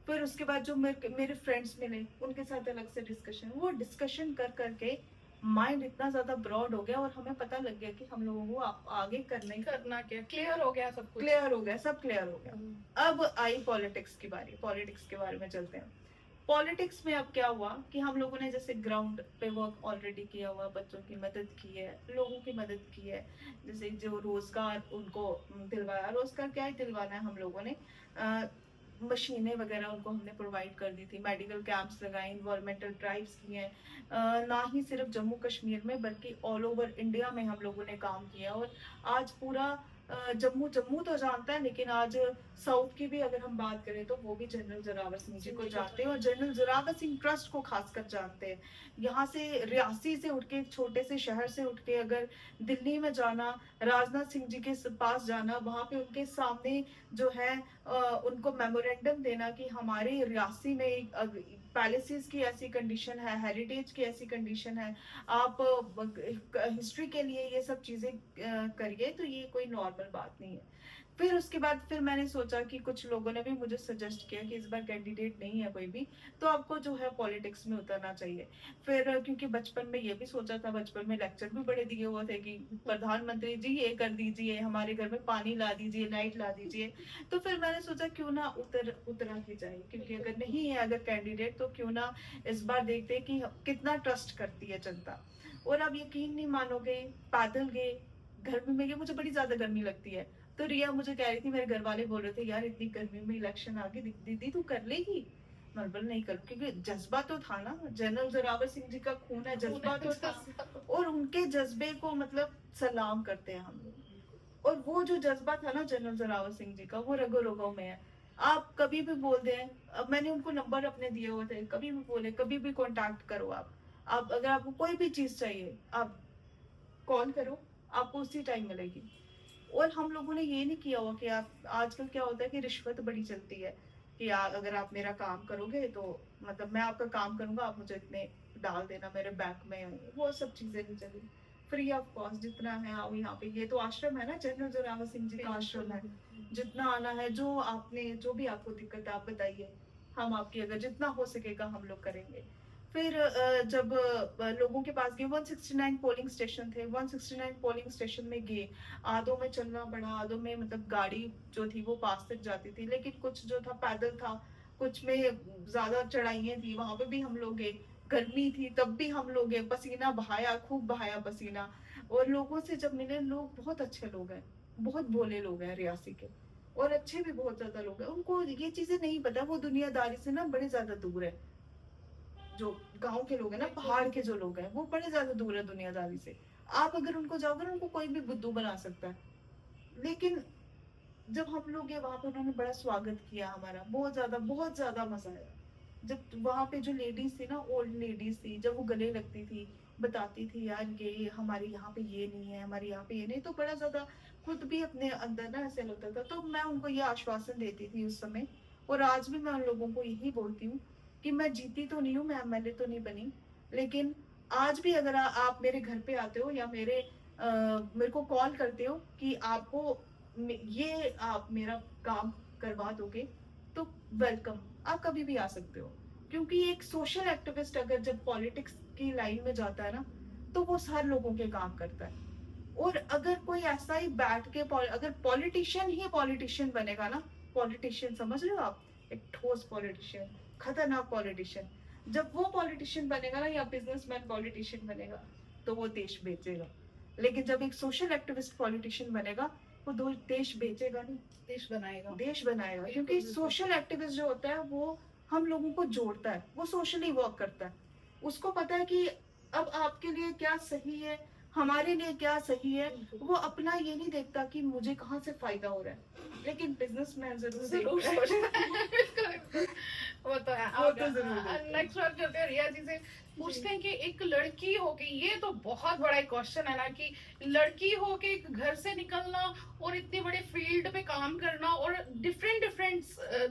फिर उसके बाद जो मेरे फ्रेंड्स मिले उनके साथ अलग से डिस्कशन, वो डिस्कशन कर करके माइंड इतना ज्यादा ब्रॉड हो गया, और हमें पता लग गया कि हम लोगों को आगे करना ही करना क्या, क्लियर हो गया सब कुछ, क्लियर हो गया, सब क्लियर हो गया। अब आई पॉलिटिक्स की बारी, पॉलिटिक्स के बारे में चलते हैं। पॉलिटिक्स में अब क्या हुआ कि हम लोगों ने जैसे ग्राउंड पे वर्क ऑलरेडी किया हुआ, बच्चों की मदद की है, लोगों की मदद की है, जैसे जो रोजगार उनको दिलवाया, रोजगार क्या ही दिलवाना है, हम लोगों ने मशीनें वगैरह उनको हमने प्रोवाइड कर दी थी, मेडिकल कैंप्स लगाए, इन्वायरमेंटल ड्राइव्स किए हैं, ना ही सिर्फ जम्मू कश्मीर में बल्कि ऑल ओवर इंडिया में हम लोगों ने काम किया। और आज पूरा जम्मू जम्मू तो जानता है, लेकिन आज साउथ की भी अगर हम बात करें तो वो भी जनरल जोरावर सिंह जी को जानते हैं, और जनरल जोरावर सिंह ट्रस्ट को खासकर जानते हैं। यहाँ से रियासी से उठ के, छोटे से शहर से उठ के अगर दिल्ली में जाना, राजनाथ सिंह जी के पास जाना, वहां पे उनके सामने जो है उनको मेमोरेंडम देना कि हमारे रियासी में पैलेसेस की ऐसी कंडीशन है, हेरिटेज की ऐसी कंडीशन है, आप हिस्ट्री के लिए ये सब चीजें करिए, तो ये कोई नॉर्मल बात नहीं है। फिर उसके बाद फिर मैंने सोचा कि कुछ लोगों ने भी मुझे सजेस्ट किया कि इस बार कैंडिडेट नहीं है कोई भी, तो आपको जो है पॉलिटिक्स में उतरना चाहिए। फिर क्योंकि बचपन में ये भी सोचा था, बचपन में लेक्चर भी बड़े दिए हुए थे कि प्रधानमंत्री जी ये कर दीजिए, हमारे घर में पानी ला दीजिए, लाइट ला दीजिए। तो फिर मैंने सोचा क्यों ना उतरा ही जाए, क्योंकि अगर नहीं है अगर कैंडिडेट, तो क्यों ना इस बार देखते कि कितना ट्रस्ट करती है जनता। और अब यकीन नहीं मानोगे, पैदल गए, गर्मी में गए, मुझे बड़ी ज्यादा गर्मी लगती है, तो रिया मुझे कह रही थी, मेरे घर वाले बोल रहे थे यार इतनी गर्मी में इलेक्शन आ गई, दीदी तू कर लेगी, मैं बोल नहीं कर, क्योंकि जज्बा तो था ना, जनरल जोरावर सिंह जी का खून है, जज्बा तो था, और उनके जज्बे को मतलब सलाम करते हैं हम लोग। और वो जो जज्बा था ना जनरल जोरावर सिंह जी का, वो रगो रगो में है। आप कभी भी बोल दें, अब मैंने उनको नंबर अपने दिए हुए थे, कभी भी बोले, कभी भी कांटेक्ट करो आप अगर आपको कोई भी चीज चाहिए आप कॉल करो, आपको उसी टाइम मिलेगी। और हम लोगों ने ये नहीं किया हुआ कि आप, आजकल क्या होता है कि रिश्वत बड़ी चलती है कि अगर आप मेरा काम करोगे तो मतलब मैं आपका काम करूंगा, आप मुझे इतने डाल देना मेरे बैंक में, वो सब चीजें नहीं चली। फ्री ऑफ कॉस्ट जितना है आओ यहाँ पे, ये तो आश्रम है ना, जनरल जोरावर सिंह जी का आश्रम है, जितना आना है, जो आपने जो भी आपको दिक्कत है आप बताइए, हम आपकी अगर जितना हो सकेगा हम लोग करेंगे। फिर जब लोगों के पास गए, 169 पोलिंग स्टेशन थे, 169 पोलिंग स्टेशन में गए, आधों में चलना पड़ा, आधों में मतलब गाड़ी जो थी वो पास तक जाती थी, लेकिन कुछ जो था पैदल था, कुछ में ज्यादा चढ़ाइयाँ थी, वहां पे भी हम लोग गए, गर्मी थी तब भी हम लोग गए, पसीना बहाया, खूब बहाया पसीना। और लोगों से जब मिले, लोग बहुत अच्छे लोग हैं, बहुत भोले लोग हैं रियासी के, और अच्छे भी बहुत ज्यादा लोग हैं, उनको ये चीजें नहीं पता, वो दुनियादारी से ना बड़े ज्यादा दूर है। जो गांव के लोग हैं ना, पहाड़ के जो लोग हैं, वो बड़े ज्यादा दूर है दुनियादारी से। आप अगर उनको जाओगे ना, उनको कोई भी बुद्धू बना सकता है। लेकिन जब हम लोग गए वहां पे, उन्होंने बड़ा स्वागत किया हमारा, बहुत ज्यादा मजा आया, जब वहाँ पे जो लेडीज थी ना, ओल्ड लेडीज थी, जब वो गले लगती थी, बताती थी यार ये हमारे यहाँ पे ये नहीं है, हमारे यहाँ पे ये नहीं, तो बड़ा ज्यादा खुद भी अपने अंदर ना ऐसे लगता था। तो मैं उनको ये आश्वासन देती थी उस समय, और आज भी मैं उन लोगों को यही बोलती हूँ कि मैं जीती तो नहीं हूँ, मैं एमएलए तो नहीं बनी, लेकिन आज भी अगर आप मेरे घर पे आते हो या मेरे को कॉल करते हो कि आपको ये आप मेरा काम करवा दोगे, तो वेलकम, आप कभी भी आ सकते हो। क्योंकि एक सोशल एक्टिविस्ट अगर जब पॉलिटिक्स की लाइन में जाता है ना, तो वो हर लोगों के काम करता है। और अगर कोई ऐसा ही बैठ के अगर पॉलिटिशियन ही पॉलिटिशियन बनेगा ना, पॉलिटिशियन समझ रहे हो आप, एक ठोस पॉलिटिशियन, खतरनाक पॉलिटिशियन, जब वो पॉलिटिशियन बनेगा ना या बिजनेसमैन पॉलिटिशियन बनेगा, तो वो देश बेचेगा। लेकिन जब एक सोशल एक्टिविस्ट पॉलिटिशियन बनेगा, वो देश बेचेगा नहीं, देश बनाएगा। देश बनाएगा। क्योंकि सोशल एक्टिविस्ट जो होता है वो हम लोगों को जोड़ता है, वो सोशली वर्क करता है, उसको पता है कि अब आपके लिए क्या सही है, हमारे लिए क्या सही है। वो अपना ये नहीं देखता कि मुझे कहाँ से फायदा हो रहा है, लेकिन बिजनेसमैन जरूर सोचता है। बिल्कुल, वो तो है। वो तो जरूर देखता है। नेक्स्ट बात करते हैं, रिया जी से पूछते हैं कि एक लड़की होके, ये तो बहुत बड़ा क्वेश्चन है ना, कि लड़की होके एक घर से निकलना और इतने बड़े फील्ड पे काम करना और डिफरेंट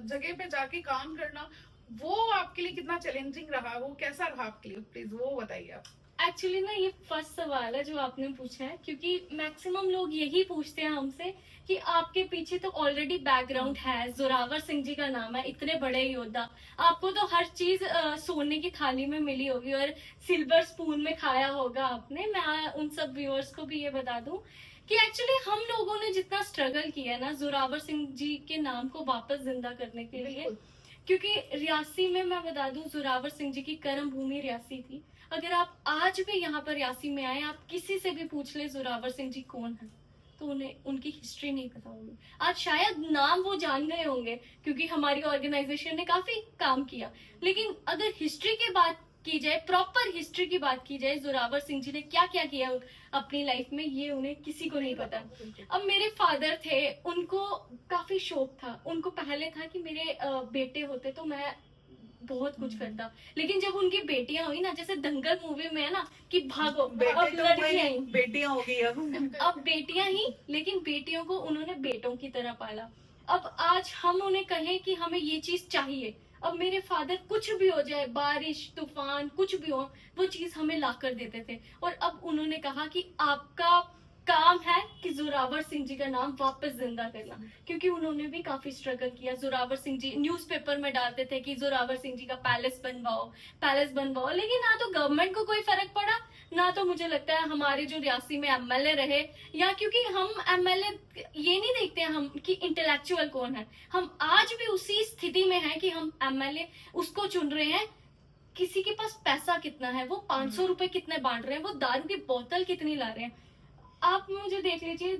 जगह पे जाके काम करना, वो आपके लिए कितना चैलेंजिंग रहा, वो कैसा रहा आपके लिए, प्लीज वो बताइए आप। एक्चुअली ना ये फर्स्ट सवाल है जो आपने पूछा है, क्योंकि मैक्सिमम लोग यही पूछते हैं हमसे कि आपके पीछे तो ऑलरेडी बैकग्राउंड है, जोरावर सिंह जी का नाम है, इतने बड़े योद्धा, आपको तो हर चीज सोने की थाली में मिली होगी और सिल्वर स्पून में खाया होगा आपने। मैं उन सब व्यूअर्स को भी ये बता दूं कि एक्चुअली हम लोगों ने जितना स्ट्रगल किया ना जोरावर सिंह जी के नाम को वापस जिंदा करने के लिए, क्योंकि रियासी में मैं बता दूं जोरावर सिंह जी की कर्म भूमि रियासी थी। अगर आप आज भी यहाँ पर रियासी में आए, आप किसी से भी पूछ ले जोरावर सिंह जी कौन है, तो उन्हें उनकी हिस्ट्री नहीं पता होगी। आज शायद नाम वो जान गए होंगे क्योंकि हमारी ऑर्गेनाइजेशन ने काफी काम किया, लेकिन अगर हिस्ट्री की बात की जाए, प्रॉपर हिस्ट्री की बात की जाए, जोरावर सिंह जी ने क्या क्या किया अपनी लाइफ में, ये उन्हें किसी को नहीं पता। अब मेरे फादर थे, उनको काफी शौक था, उनको पहले था कि मेरे बेटे होते तो मैं बहुत कुछ करता, लेकिन जब उनकी बेटियां हुई ना, जैसे दंगल मूवी में है ना कि भागो, अब लड़कियां ही, बेटियां हो गई अब बेटियां ही, लेकिन बेटियों को उन्होंने बेटों की तरह पाला। अब आज हम उन्हें कहें कि हमें ये चीज चाहिए, अब मेरे फादर कुछ भी हो जाए, बारिश तूफान कुछ भी हो, वो चीज हमें ला कर देते थे। और अब उन्होंने कहा कि आपका काम है कि जोरावर सिंह जी का नाम वापस जिंदा करना, क्योंकि उन्होंने भी काफी स्ट्रगल किया। जोरावर सिंह जी न्यूज़पेपर में डालते थे कि जोरावर सिंह जी का पैलेस बनवाओ, लेकिन ना तो गवर्नमेंट को कोई फर्क पड़ा, ना तो मुझे लगता है हमारे जो रियासी में एमएलए रहे, या क्योंकि हम एमएलए ये नहीं देखते हैं हम कि इंटेलेक्चुअल कौन है, हम आज भी उसी स्थिति में हैं कि हम एमएलए उसको चुन रहे हैं किसी के पास पैसा कितना है, वो 500 रुपए कितने बांट रहे हैं, वो दारू की बोतल कितनी ला रहे हैं। आप मुझे देख लीजिए,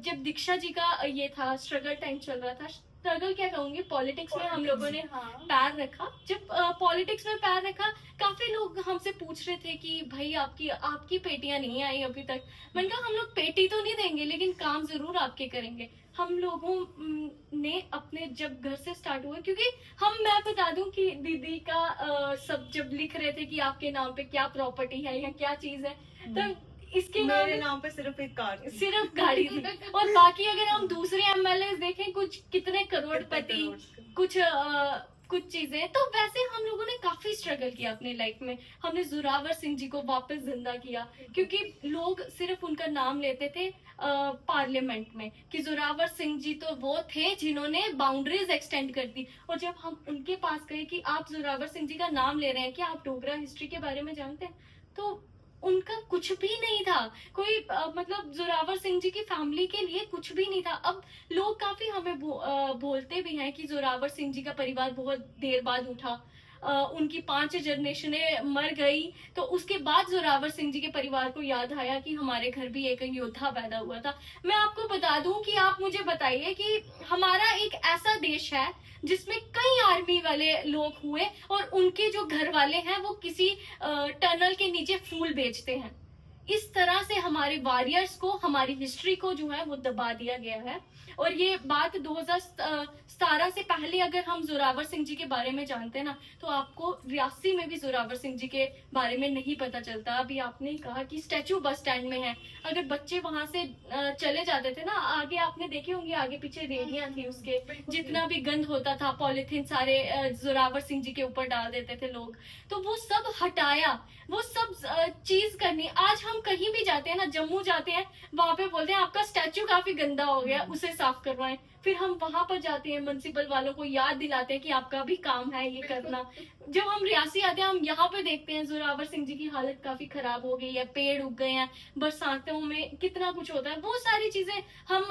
जब दीक्षा जी का ये था स्ट्रगल टाइम चल रहा था, स्ट्रगल क्या कहूंगी, पॉलिटिक्स में हम लोगों ने पैर रखा। जब पॉलिटिक्स में पैर रखा, काफी लोग हमसे पूछ रहे थे कि भाई आपकी पेटियां नहीं आई अभी तक। मैंने कहा हम लोग पेटी तो नहीं देंगे, लेकिन काम जरूर आपके करेंगे। हम लोगों ने अपने जब घर से स्टार्ट हुआ, क्योंकि मैं बता दूं कि दीदी का सब जब लिख रहे थे कि आपके नाम पे क्या प्रॉपर्टी है या क्या चीज है, तब इसके मेरे नाम पे सिर्फ एक कार थी, सिर्फ गाड़ी थी। और बाकी अगर हम दूसरे एमएलए देखें, कुछ कितने करोड़पति, कुछ चीजें, तो वैसे हम लोगों ने काफी स्ट्रगल किया अपनी लाइफ में। हमने जोरावर सिंह जी को वापस जिंदा किया, क्योंकि लोग सिर्फ उनका नाम लेते थे पार्लियामेंट में कि जोरावर सिंह जी तो वो थे जिन्होंने बाउंड्रीज एक्सटेंड कर दी। और जब हम उनके पास गए कि आप जोरावर सिंह जी का नाम ले रहे हैं, क्या आप डोगरा हिस्ट्री के बारे में जानते हैं, तो उनका कुछ भी नहीं था, कोई मतलब जोरावर सिंह जी की फैमिली के लिए कुछ भी नहीं था। अब लोग काफी हमें बोलते भी हैं कि जोरावर सिंह जी का परिवार बहुत देर बाद उठा, उनकी 5 जनरेशनें मर गई, तो उसके बाद जोरावर सिंह जी के परिवार को याद आया कि हमारे घर भी एक योद्धा पैदा हुआ था। मैं आपको बता दूं कि आप मुझे बताइए कि हमारा एक ऐसा देश है जिसमें कई आर्मी वाले लोग हुए और उनके जो घर वाले हैं वो किसी टनल के नीचे फूल बेचते हैं। इस तरह से हमारे वॉरियर्स को, हमारी हिस्ट्री को जो है वो दबा दिया गया है। और ये बात 2017 से पहले अगर हम जोरावर सिंह जी के बारे में जानते हैं ना, तो आपको रियासी में भी जोरावर सिंह जी के बारे में नहीं पता चलता। अभी आपने कहा कि स्टैचू बस स्टैंड में है, अगर बच्चे वहां से चले जाते थे ना, आगे आपने देखे होंगे, आगे पीछे रेडियां थी उसके, जितना भी गंद होता था पॉलिथीन सारे जोरावर सिंह जी के ऊपर डाल देते थे लोग, तो वो सब हटाया, वो सब चीज करनी। आज हम कहीं भी जाते हैं ना, जम्मू जाते हैं, वहां पे बोलते हैं आपका स्टैचू काफी गंदा हो गया, उसे साफ करवाएं। फिर हम वहां पर जाते हैं, म्युनिसिपल वालों को याद दिलाते हैं कि आपका भी काम है ये करना। जब हम रियासी आते हैं, हम यहाँ पे देखते हैं जोरावर सिंह जी की हालत काफी खराब हो गई है, पेड़ उग गए हैं, बरसातों में कितना कुछ होता है, वो सारी चीजें हम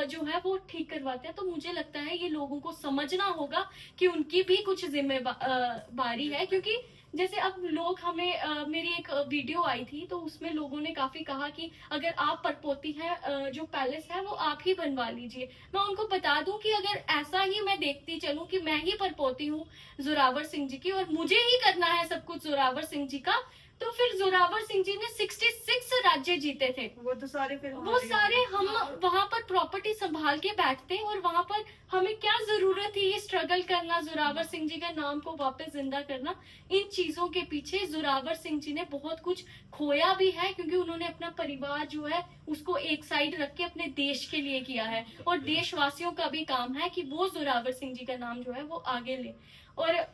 जो है वो ठीक करवाते हैं। तो मुझे लगता है ये लोगों को समझना होगा कि उनकी भी कुछ जिम्मेदारी है। क्योंकि जैसे अब लोग हमें मेरी एक वीडियो आई थी, तो उसमें लोगों ने काफी कहा कि अगर आप परपोती हैं, जो पैलेस है वो आप ही बनवा लीजिए। मैं उनको बता दूं कि अगर ऐसा ही मैं देखती चलूं कि मैं ही परपोती हूँ जोरावर सिंह जी की और मुझे ही करना है सब कुछ जोरावर सिंह जी का, तो फिर जोरावर सिंह जी ने 66 राज्य जीते थे। वो तो सारे फिर वो सारे हम वहां पर प्रॉपर्टी संभाल के बैठते, और वहां पर हमें क्या जरूरत थी ये स्ट्रगल करना, जोरावर सिंह जी के नाम को वापस जिंदा करना। इन चीजों के पीछे जोरावर सिंह जी ने बहुत कुछ खोया भी है, क्योंकि उन्होंने अपना परिवार जो है उसको एक साइड रख के अपने देश के लिए किया है, और देशवासियों का भी काम है कि वो जोरावर सिंह जी का नाम जो है वो आगे ले। और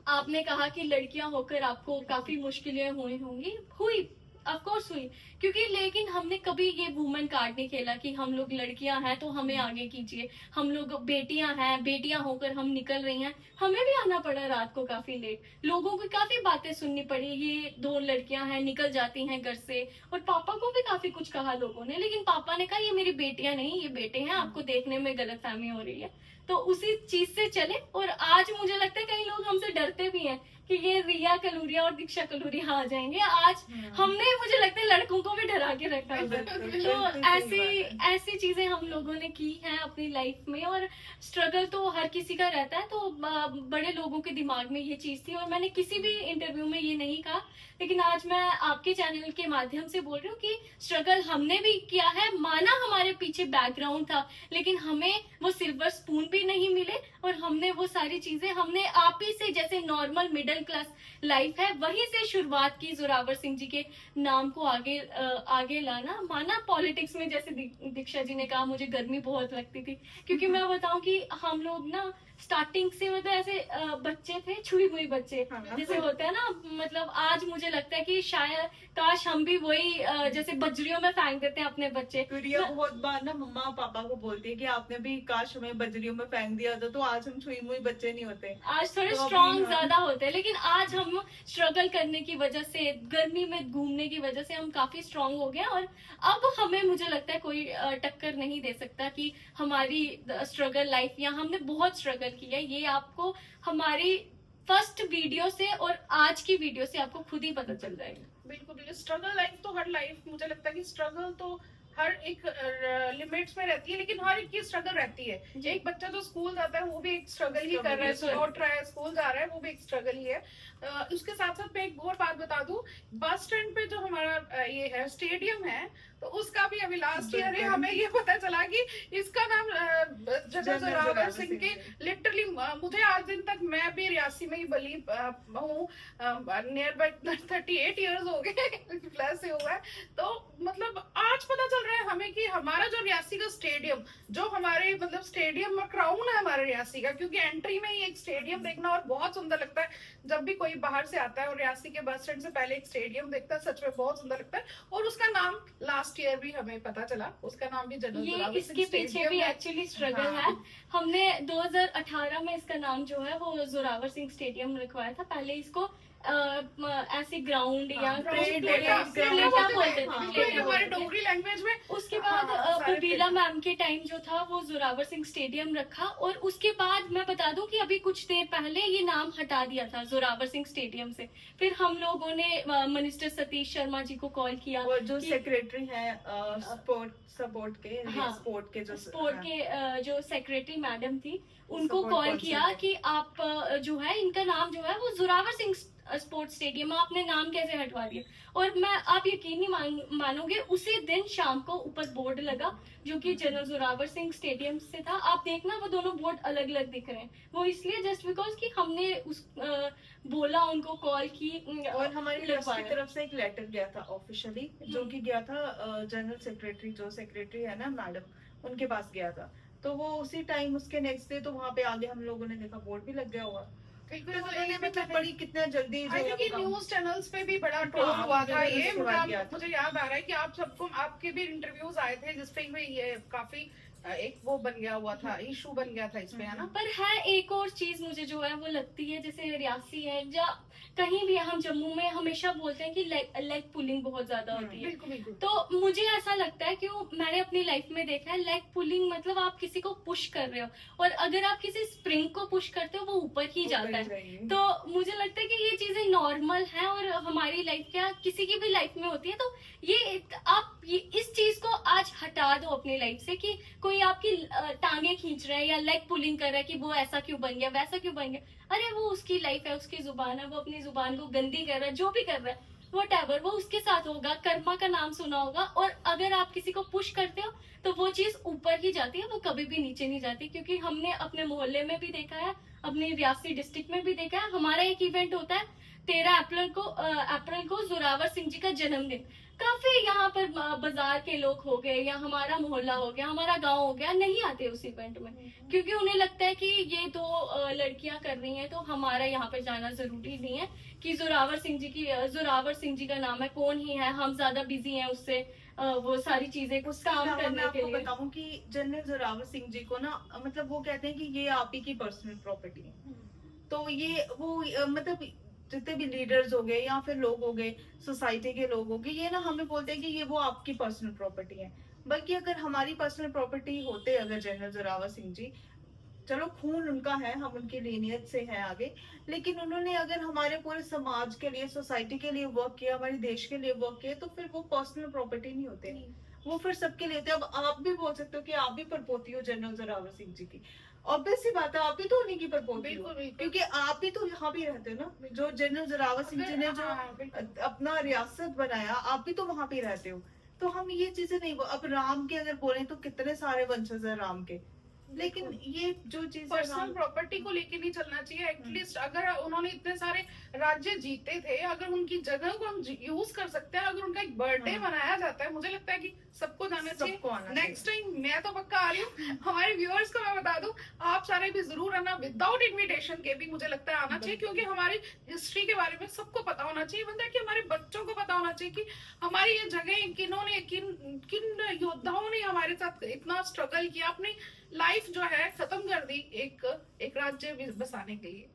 आपने कहा कि लड़कियां होकर आपको काफी मुश्किलें हुई होंगी, हुई, ऑफ कोर्स हुई, क्योंकि लेकिन हमने कभी ये वुमेन कार्ड नहीं खेला कि हम लोग लड़कियां हैं तो हमें आगे कीजिए, हम लोग बेटियां हैं, बेटियां होकर हम निकल रही हैं, हमें भी आना पड़ा रात को काफी लेट, लोगों की काफी बातें सुननी पड़ी, ये 2 लड़कियां हैं निकल जाती हैं घर से, और पापा को भी काफी कुछ कहा लोगों ने, लेकिन पापा ने कहा ये मेरी बेटियां नहीं, ये बेटे हैं, आपको देखने में गलतफहमी हो रही है। तो उसी चीज से चले। और आज मुझे लगता है कई लोग हमसे डरते भी हैं कि ये रिया कलूरिया और दीक्षा कलूरिया आ जाएंगे। आज हमने, मुझे लगता है, लड़कों को भी डरा के रखा है। तो ऐसी चीजें हम लोगों ने की हैं अपनी लाइफ में, और स्ट्रगल तो हर किसी का रहता है। तो बड़े लोगों के दिमाग में ये चीज थी, और मैंने किसी भी इंटरव्यू में ये नहीं कहा, लेकिन आज मैं आपके चैनल के माध्यम से बोल रही हूँ कि स्ट्रगल हमने भी किया है, माना हमारे पीछे बैकग्राउंड था, लेकिन हमें वो सिल्वर स्पून भी नहीं मिले, और हमने वो सारी चीजें हमने आप ही से, जैसे नॉर्मल मिडिल क्लास लाइफ है वहीं से शुरुआत की, जोरावर सिंह जी के नाम को आगे लाना। माना पॉलिटिक्स में, जैसे दीक्षा जी ने कहा, मुझे गर्मी बहुत लगती थी, क्योंकि मैं बताऊं कि हम लोग ना स्टार्टिंग से मतलब ऐसे बच्चे थे, छुई हुई बच्चे जैसे होते हैं ना, मतलब आज मुझे लगता है कि शायद काश हम भी वही जैसे बजरियों में फेंक देते हैं अपने बच्चे। रिया बहुत बार ना मम्मा पापा को बोलती है कि आपने भी काश हमें बजरियों में फेंक दिया था, तो आज हम छुई मुई बच्चे नहीं होते, आज थोड़े तो स्ट्रॉन्ग ज्यादा होते हैं, लेकिन आज हम स्ट्रगल करने की वजह से, गर्मी में घूमने की वजह से हम काफी स्ट्रॉन्ग हो गए, और अब हमें, मुझे लगता है, कोई टक्कर नहीं दे सकता कि हमारी स्ट्रगल लाइफ, या हमने बहुत स्ट्रगल किया। ये आपको हमारी फर्स्ट वीडियो से और आज की वीडियो से आपको खुद ही पता चल जाएगा। बिल्कुल बिल्कुल। स्ट्रगल लाइफ तो हर लाइफ, मुझे लगता है कि स्ट्रगल तो हर एक लिमिट्स में रहती है, लेकिन हर एक की स्ट्रगल रहती है। एक बच्चा जो स्कूल जाता है वो भी एक स्ट्रगल ही कर रहा है, लौट रहा है, स्कूल जा रहा है, वो भी एक स्ट्रगल ही है। उसके साथ साथ मैं एक और बात बता दूं, बस स्टैंड पे जो हमारा ये है स्टेडियम है, तो उसका भी अभी लास्ट ईयर हमें ये पता चला कि इसका नाम जनरल जोरावर सिंह के, लिटरली मुझे आज दिन तक, मैं भी रियासी में ही बली हूँ, नियर बाय 38 इयर्स हो गए प्लस से हुआ है, तो मतलब आज पता चल रहा है हमें कि हमारा जो रियासी का स्टेडियम, जो हमारे मतलब स्टेडियम में क्राउन है हमारे रियासी का, क्योंकि एंट्री में ही एक स्टेडियम देखना और बहुत सुंदर लगता है। जब भी कोई बाहर से आता है और रियासी के बस स्टैंड से पहले एक स्टेडियम देखता है, सच में बहुत सुंदर लगता है। और उसका नाम लास्ट ईयर भी हमें पता चला, उसका नाम भी जनरल जोरावर सिंह इसके पीछे भी एक्चुअली स्ट्रगल है। हमने 2018 में इसका नाम जो है वो जोरावर सिंह स्टेडियम रखवाया था। पहले इसको ऐसे ग्राउंड या प्लेटा बोलते थे हमारे डोगरी लैंग्वेज में। उसके बाद पुबीला मैम के टाइम जो था वो जोरावर सिंह स्टेडियम रखा, और उसके बाद मैं बता दूं कि अभी कुछ देर पहले ये नाम हटा दिया था जोरावर सिंह स्टेडियम से। फिर हम लोगों ने मिनिस्टर सतीश शर्मा जी को कॉल किया, वो जो सेक्रेटरी है स्पोर्ट के जो सेक्रेटरी मैडम थी, उनको कॉल किया कि आप जो है इनका नाम जो है वो जोरावर सिंह स्पोर्ट्स स्टेडियम, आपने नाम कैसे हटवा दिया? और मैं, आप यकीन नहीं मानोगे, उसी दिन शाम को ऊपर बोर्ड लगा जो कि जनरल जोरावर सिंह स्टेडियम से था। आप देखना वो दोनों बोर्ड अलग अलग दिख रहे हैं, वो इसलिए जस्ट बिकॉज कि हमने उस बोला, उनको कॉल की और हमारी ट्रस्ट की लगवाया। तरफ से एक लेटर गया था ऑफिशियली, जो कि गया था जनरल सेक्रेटरी, जो सेक्रेटरी है ना मैडम, उनके पास गया था। तो वो उसी टाइम, उसके नेक्स्ट डे तो वहाँ पे आगे हम लोगों ने देखा बोर्ड भी लग गया हुआ। बिल्कुल, तो वो उन्होंने एक भी मतलब मैंने- बड़ी कितना जल्दी जो आई है थिंक वो ये काम- न्यूज चैनल्स पे भी बड़ा ट्रोल हाँ, हुआ था मुझे ये। उसके बाद याद था। मुझे याद आ रहा है कि आप सबको, आपके भी इंटरव्यूज आए थे जिसपे में ये काफी एक वो बन गया हुआ था, इशू बन गया था इसमें, है ना? पर है एक और चीज मुझे जो है वो लगती है, जैसे रियासी है या कहीं भी, हम जम्मू में हमेशा बोलते हैं कि लेग पुलिंग बहुत ज्यादा होती है। बिल्कुल बिल्कुल। तो मुझे ऐसा लगता है कि मैंने अपनी लाइफ में देखा है, लेग पुलिंग मतलब आप किसी को पुश कर रहे हो, और अगर आप किसी स्प्रिंग को पुश करते हो वो ऊपर ही जाता है। तो मुझे लगता है कि ये चीजें नॉर्मल है और हमारी लाइफ, क्या किसी की भी लाइफ में होती है। तो ये आप इस चीज को आज हटा दो अपनी लाइफ से, कि कोई आपकी टांगे खींच रहा है या लेग पुलिंग कर रहा है कि वो ऐसा क्यों बन गया, वैसा क्यों बन गया। अरे वो उसकी लाइफ है, उसकी जुबान है, वो अपनी जुबान को गंदी कर रहा है, जो भी कर रहा है वhatever, वो उसके साथ होगा। कर्मा का नाम सुना होगा, और अगर आप किसी को पुश करते हो तो वो चीज ऊपर ही जाती है, वो कभी भी नीचे नहीं जाती। क्योंकि हमने अपने मोहल्ले में भी देखा है, अपनी रियासी डिस्ट्रिक्ट में भी देखा है। हमारा एक इवेंट होता है 13 अप्रैल को जोरावर सिंह जी का जन्मदिन। काफी यहाँ पर बाजार के लोग हो गए, या हमारा मोहल्ला हो गया, हमारा गांव हो गया, नहीं आते उस इवेंट में, क्योंकि उन्हें लगता है कि ये दो लड़कियां कर रही हैं तो हमारा यहाँ पर जाना जरूरी नहीं है। कि जोरावर सिंह जी का नाम है, कौन ही है, हम ज्यादा बिजी हैं उससे, वो सारी चीजें कुछ काम मैं करने के आपको लिए। बताऊं कि जनरल जोरावर सिंह जी को ना, मतलब वो कहते हैं कि ये आप ही की पर्सनल प्रॉपर्टी है। तो ये वो मतलब जितने भी लीडर्स हो गए या फिर लोग हो गए, सोसाइटी के लोग हो गए, ये ना हमें बोलते हैं कि ये वो आपकी पर्सनल प्रॉपर्टी है। बल्कि अगर हमारी पर्सनल प्रॉपर्टी होते अगर जनरल जोरावर सिंह जी, चलो खून उनका है, हम उनकी लीनियत से हैं आगे, लेकिन उन्होंने अगर हमारे पूरे समाज के लिए, सोसाइटी के लिए वर्क किया, हमारे देश के लिए वर्क किया, तो फिर वो पर्सनल प्रॉपर्टी नहीं होते, वो फिर सबके लिए थे। अब आप भी बोल सकते हो कि आप भी परपोती हो जनरल जोरावर सिंह जी की, ऑब्वियस सी बात है, आप भी तो उन्हीं की परपोती हो, बिल्कुल बिल्कुल। क्योंकि आप भी तो यहाँ भी रहते हो ना। जो जनरल जोरावर सिंह जी ने जो हाँ, बिल्कुल। अपना रियासत बनाया, आप भी तो वहां पे रहते हो। तो हम ये चीजें नहीं, अब राम के अगर बोले तो कितने सारे वंशज है राम के, लेकिन ये जो चीज पर्सनल प्रॉपर्टी को लेके नहीं चलना चाहिए। एटलीस्ट अगर उन्होंने इतने सारे राज्य जीते थे, अगर उनकी जगह को हम यूज कर सकते हैं, अगर उनका एक बर्थडे मनाया जाता है, मुझे लगता है कि सबको जाना चाहिए। सबको आना नेक्स्ट टाइम मैं तो पक्का आ रही हूँ। हमारे व्यूअर्स को मैं बता दूं, आप सारे भी जरूर आना, विदाउट इनविटेशन के भी मुझे लगता है आना चाहिए, क्योंकि हमारी हिस्ट्री के बारे में सबको पता होना चाहिए। मतलब कि हमारे बच्चों को पता होना चाहिए कि हमारी ये जगह किन्होंने, किन योद्धाओं ने हमारे साथ इतना स्ट्रगल किया, अपनी लाइफ जो है खत्म कर दी एक राज्य बसाने के लिए।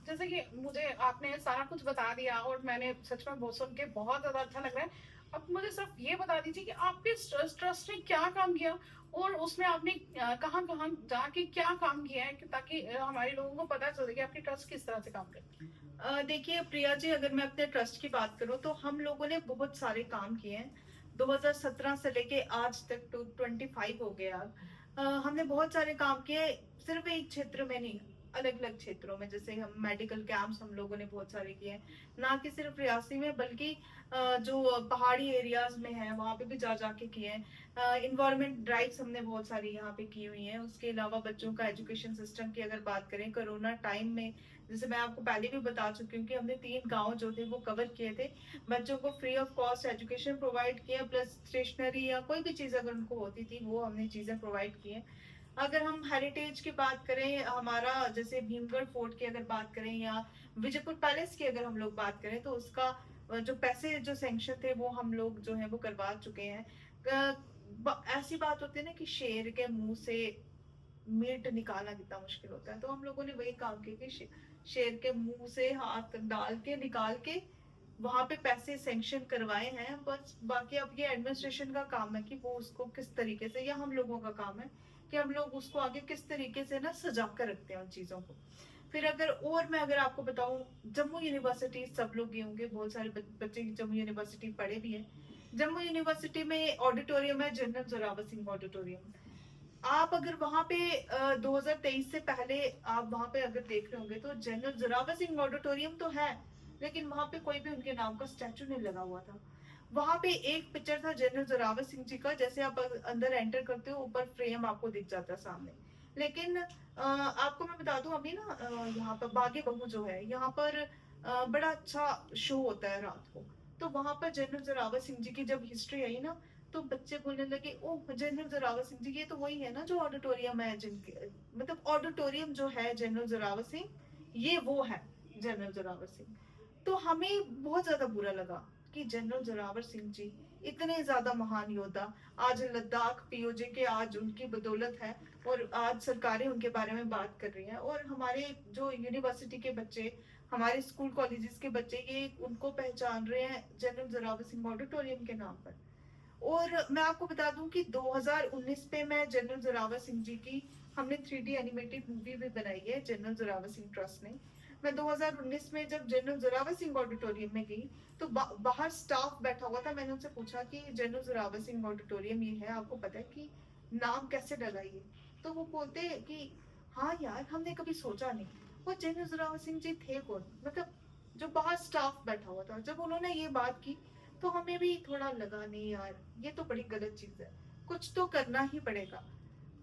जैसे कि मुझे आपने सारा कुछ बता दिया और मैंने सच में बहुत सुन के बहुत ज्यादा अच्छा लग रहा है। अब मुझे सिर्फ ये बता दीजिए कि आपके ट्रस्ट ने क्या काम किया, और उसमें आपने कहाँ कहाँ जाके क्या काम किया है, ताकि हमारे लोगों को पता चले कि आपकी ट्रस्ट किस तरह से काम करती है। देखिए प्रिया जी, अगर मैं अपने ट्रस्ट की बात करूं तो हम लोगों ने बहुत सारे काम किए हैं। 2017 से लेके आज तक 25 हो गया। हमने बहुत सारे काम किए, सिर्फ एक क्षेत्र में नहीं, अलग अलग क्षेत्रों में। जैसे हम मेडिकल कैंप्स हम लोगों ने बहुत सारे किए हैं, ना कि सिर्फ रियासी में बल्कि जो पहाड़ी एरियाज में है वहाँ पे भी जा जाके किए हैं। इन्वायरमेंट ड्राइव्स हमने बहुत सारी यहाँ पे की हुई हैं। उसके अलावा बच्चों का एजुकेशन सिस्टम की अगर बात करें, कोरोना टाइम में, जैसे मैं आपको पहले भी बता चुकी हूँ कि हमने 3 गांव जो थे वो कवर किए थे। बच्चों को free of cost education provide किया, प्लस स्टेशनरी या कोई भी चीज अगर उनको होती थी वो हमने चीजें प्रोवाइड की हैं। अगर हम हेरिटेज की बात करें, हमारा जैसे भीमगढ़ फोर्ट की अगर बात करें या विजयपुर पैलेस की अगर हम लोग बात करें, तो उसका जो पैसे जो सैंक्शन थे वो हम लोग जो है वो करवा चुके हैं। ऐसी बात होती है ना कि शेर के मुंह से मीट निकालना कितना मुश्किल होता है, तो हम लोगों ने वही काम किया कि शेर के मुंह से हाथ डाल के निकाल के वहां पे पैसे सैंक्शन करवाए हैं। बस बाकी अब ये एडमिनिस्ट्रेशन का काम है कि वो उसको किस तरीके से, या हम लोगों का काम है कि हम लोग उसको आगे किस तरीके से ना सजा कर रखते हैं उन चीजों को। फिर अगर आपको बताऊं, जम्मू यूनिवर्सिटी सब लोग गए होंगे, बहुत सारे बच्चे जम्मू यूनिवर्सिटी पढ़े भी हैं। जम्मू यूनिवर्सिटी में ऑडिटोरियम है जनरल जोरावर सिंह ऑडिटोरियम। आप अगर वहां पे 2023 से पहले आप वहां पे अगर देख रहे होंगे तो जनरल जोरावर सिंह ऑडिटोरियम तो है, लेकिन वहां पे कोई भी उनके नाम का स्टैचू नहीं लगा हुआ था। वहां पे एक पिक्चर था जनरल जोरावर सिंह जी का, जैसे आप अंदर एंटर करते हो ऊपर फ्रेम आपको दिख जाता है सामने। लेकिन आपको मैं बता दूं, अभी ना यहाँ पर बागे बहू जो है यहाँ पर बड़ा अच्छा शो होता है रात को। तो वहां पर जनरल जोरावर सिंह जी की जब हिस्ट्री आई ना, तो बच्चे बोलने लगे ओह जनरल जोरावर सिंह जी, ये तो वही है ना जो ऑडिटोरियम है जिनके, मतलब ऑडिटोरियम जो है जनरल जोरावर सिंह, ये वो है जनरल जोरावर सिंह। तो हमें बहुत ज्यादा बुरा लगा कि जनरल जोरावर सिंह जी इतने ज्यादा महान योद्धा, आज लद्दाख पीओजे के आज उनकी बदौलत है, और आज सरकारें उनके बारे में बात कर रही हैं, और हमारे जो यूनिवर्सिटी के बच्चे, हमारे स्कूल कॉलेजेस के बच्चे ये उनको पहचान रहे हैं जनरल जोरावर सिंह ऑडिटोरियम के नाम पर। और मैं आपको बता दूं कि 2019 पे मैं जनरल जोरावर सिंह जी की, हमने 3D एनिमेटेड मूवी भी बनाई है जनरल जोरावर सिंह ट्रस्ट ने। मैं 2019 में जब जनरल जोरावर सिंह ऑडिटोरियम में गई तो बाहर स्टाफ बैठा हुआ था। मैंने उनसे पूछा कि जनरल जोरावर सिंह ऑडिटोरियम ये है, आपको पता है कि नाम कैसे डला ये? तो वो बोलते कि हाँ यार हमने कभी सोचा नहीं। वो जनरल जोरावर सिंह जी थे कौन, मतलब जो बाहर स्टाफ बैठा हुआ था। जब उन्होंने ये बात की तो हमें भी थोड़ा लगा नहीं यार, ये तो बड़ी गलत चीज है, कुछ तो करना ही पड़ेगा।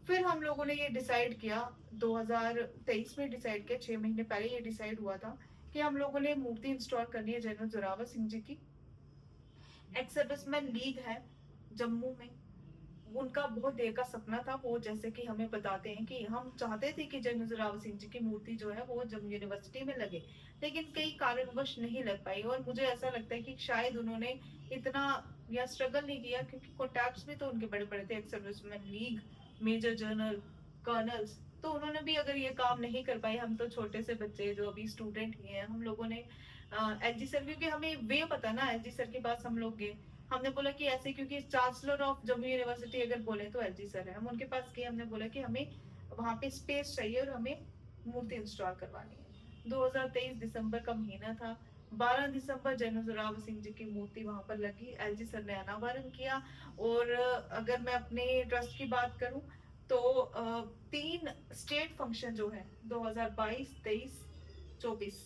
फिर हम लोगों ने ये डिसाइड किया, 2023 में डिसाइड किया, 6 महीने पहले ये डिसाइड हुआ था कि हम लोगों ने मूर्ति इंस्टॉल करनी है जनरल जोरावर सिंह जी की। एक्स सर्विसमैन लीग है जम्मू में, उनका बहुत देर का सपना था वो, जैसे कि हमें बताते हैं कि हम चाहते थे कि जनरल जोरावर सिंह जी की मूर्ति जो है वो जम्मू यूनिवर्सिटी में लगे, लेकिन कई कारणवश नहीं लग पाई। और मुझे ऐसा लगता है कि शायद उन्होंने इतना या स्ट्रगल नहीं किया, क्योंकि कॉन्टैक्ट्स भी तो उनके बड़े बड़े थे, ex servicemen league, major general, colonels. तो उन्होंने भी अगर ये काम नहीं कर पाए, हम तो छोटे से बच्चे जो अभी स्टूडेंट ही हैं, हम लोगों ने एलजी सर, क्योंकि हमें वे पता ना, एलजी सर के पास हम लोग गए, हमने बोला कि ऐसे, क्योंकि चांसलर ऑफ जम्मू यूनिवर्सिटी अगर बोले तो एलजी सर है, हम उनके पास गए, हमने बोला कि हमें वहां पे स्पेस चाहिए और हमें मूर्ति इंस्टॉल करवानी है। 2023 दिसंबर का महीना था, 12 दिसंबर जनरल जोरावर सिंह जी की मूर्ति वहां पर लगी, एलजी सर ने अनावरण किया। और अगर मैं अपने ट्रस्ट की बात करूं तो 3 स्टेट फंक्शन जो है 2022, 23, 24,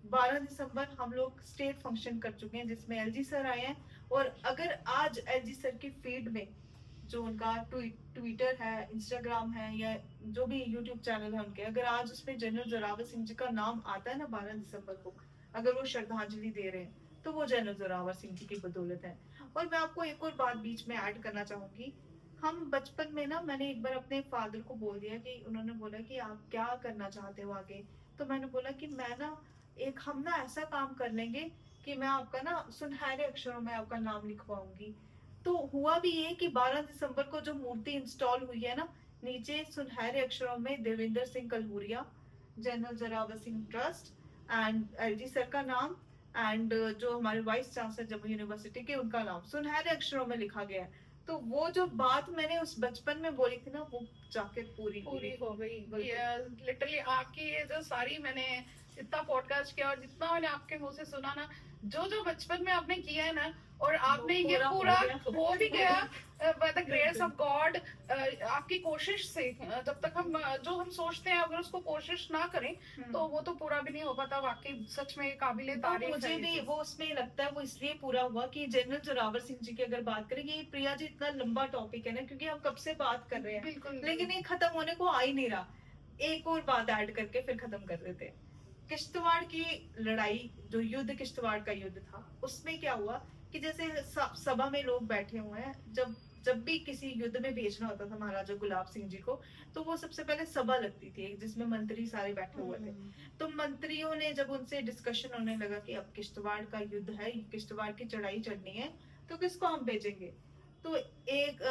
12 दिसंबर हम लोग स्टेट फंक्शन कर चुके हैं जिसमें एलजी सर आए हैं। और अगर आज एलजी सर की फीड में जो उनका ट्विटर है, इंस्टाग्राम है, या जो भी यूट्यूब चैनल है उनके, अगर आज उसमें जनरल जोरावर सिंह जी का नाम आता है ना 12 दिसंबर को, अगर वो श्रद्धांजलि दे रहे हैं, तो वो जनरल जोरावर सिंह जी की बदौलत है। और मैं आपको एक और बात बीच में ऐड करना चाहूंगी, हम बचपन में ना, मैंने एक बार अपने फादर को बोल दिया कि, उन्होंने बोला कि आप क्या करना चाहते हो आगे, तो मैंने बोला कि मैं ना हम ना ऐसा काम कर लेंगे कि मैं आपका ना सुनहरे अक्षरों में आपका नाम लिखवाऊंगी। तो हुआ भी ये कि 12 दिसंबर को जो मूर्ति इंस्टॉल हुई है ना, नीचे सुनहरे अक्षरों में Devendra Singh Kalhuria, general Zorawar Singh trust, and LG sir का नाम, एंड जो हमारे वाइस चांसलर जम्मू यूनिवर्सिटी के, उनका नाम सुनहरे अक्षरों में लिखा गया है। तो वो जो बात मैंने उस बचपन में बोली थी ना, वो जाके पूरी हो गई। लिटरली आपकी ये जो सारी, मैंने जितना पॉडकास्ट किया और जितना मैंने आपके मुंह से सुना ना, जो जो बचपन में आपने किया है ना, और आपने ये पूरा हो भी गया by the grace of God. आपकी कोशिश से, जब तक हम जो हम सोचते हैं अगर उसको कोशिश ना करें तो वो तो पूरा भी नहीं हो पाता। वाकई सच में काबिले तारीफ मुझे है। भी वो उसमें लगता है वो इसलिए पूरा हुआ कि जनरल जोरावर सिंह जी की अगर बात करें, ये प्रिया जी इतना लंबा टॉपिक है ना, क्योंकि हम कब से बात कर रहे हैं, बिल्कुल, लेकिन ये खत्म होने को आ ही नहीं रहा। एक और बात ऐड करके फिर खत्म कर देते हैं। किश्तवाड़ की लड़ाई, जो युद्ध किश्तवाड़ का युद्ध था, उसमें क्या हुआ कि जैसे सभा में लोग बैठे हुए हैं, जब भी किसी युद्ध में भेजना होता था महाराजा गुलाब सिंह जी को, तो वो सबसे पहले सभा लगती थी जिसमें मंत्री सारे बैठे हुए थे। तो मंत्रियों ने जब उनसे डिस्कशन होने लगा कि अब किश्तवाड़ का युद्ध है, किश्तवाड़ की चढ़ाई चढ़नी है, तो किसको हम भेजेंगे? तो एक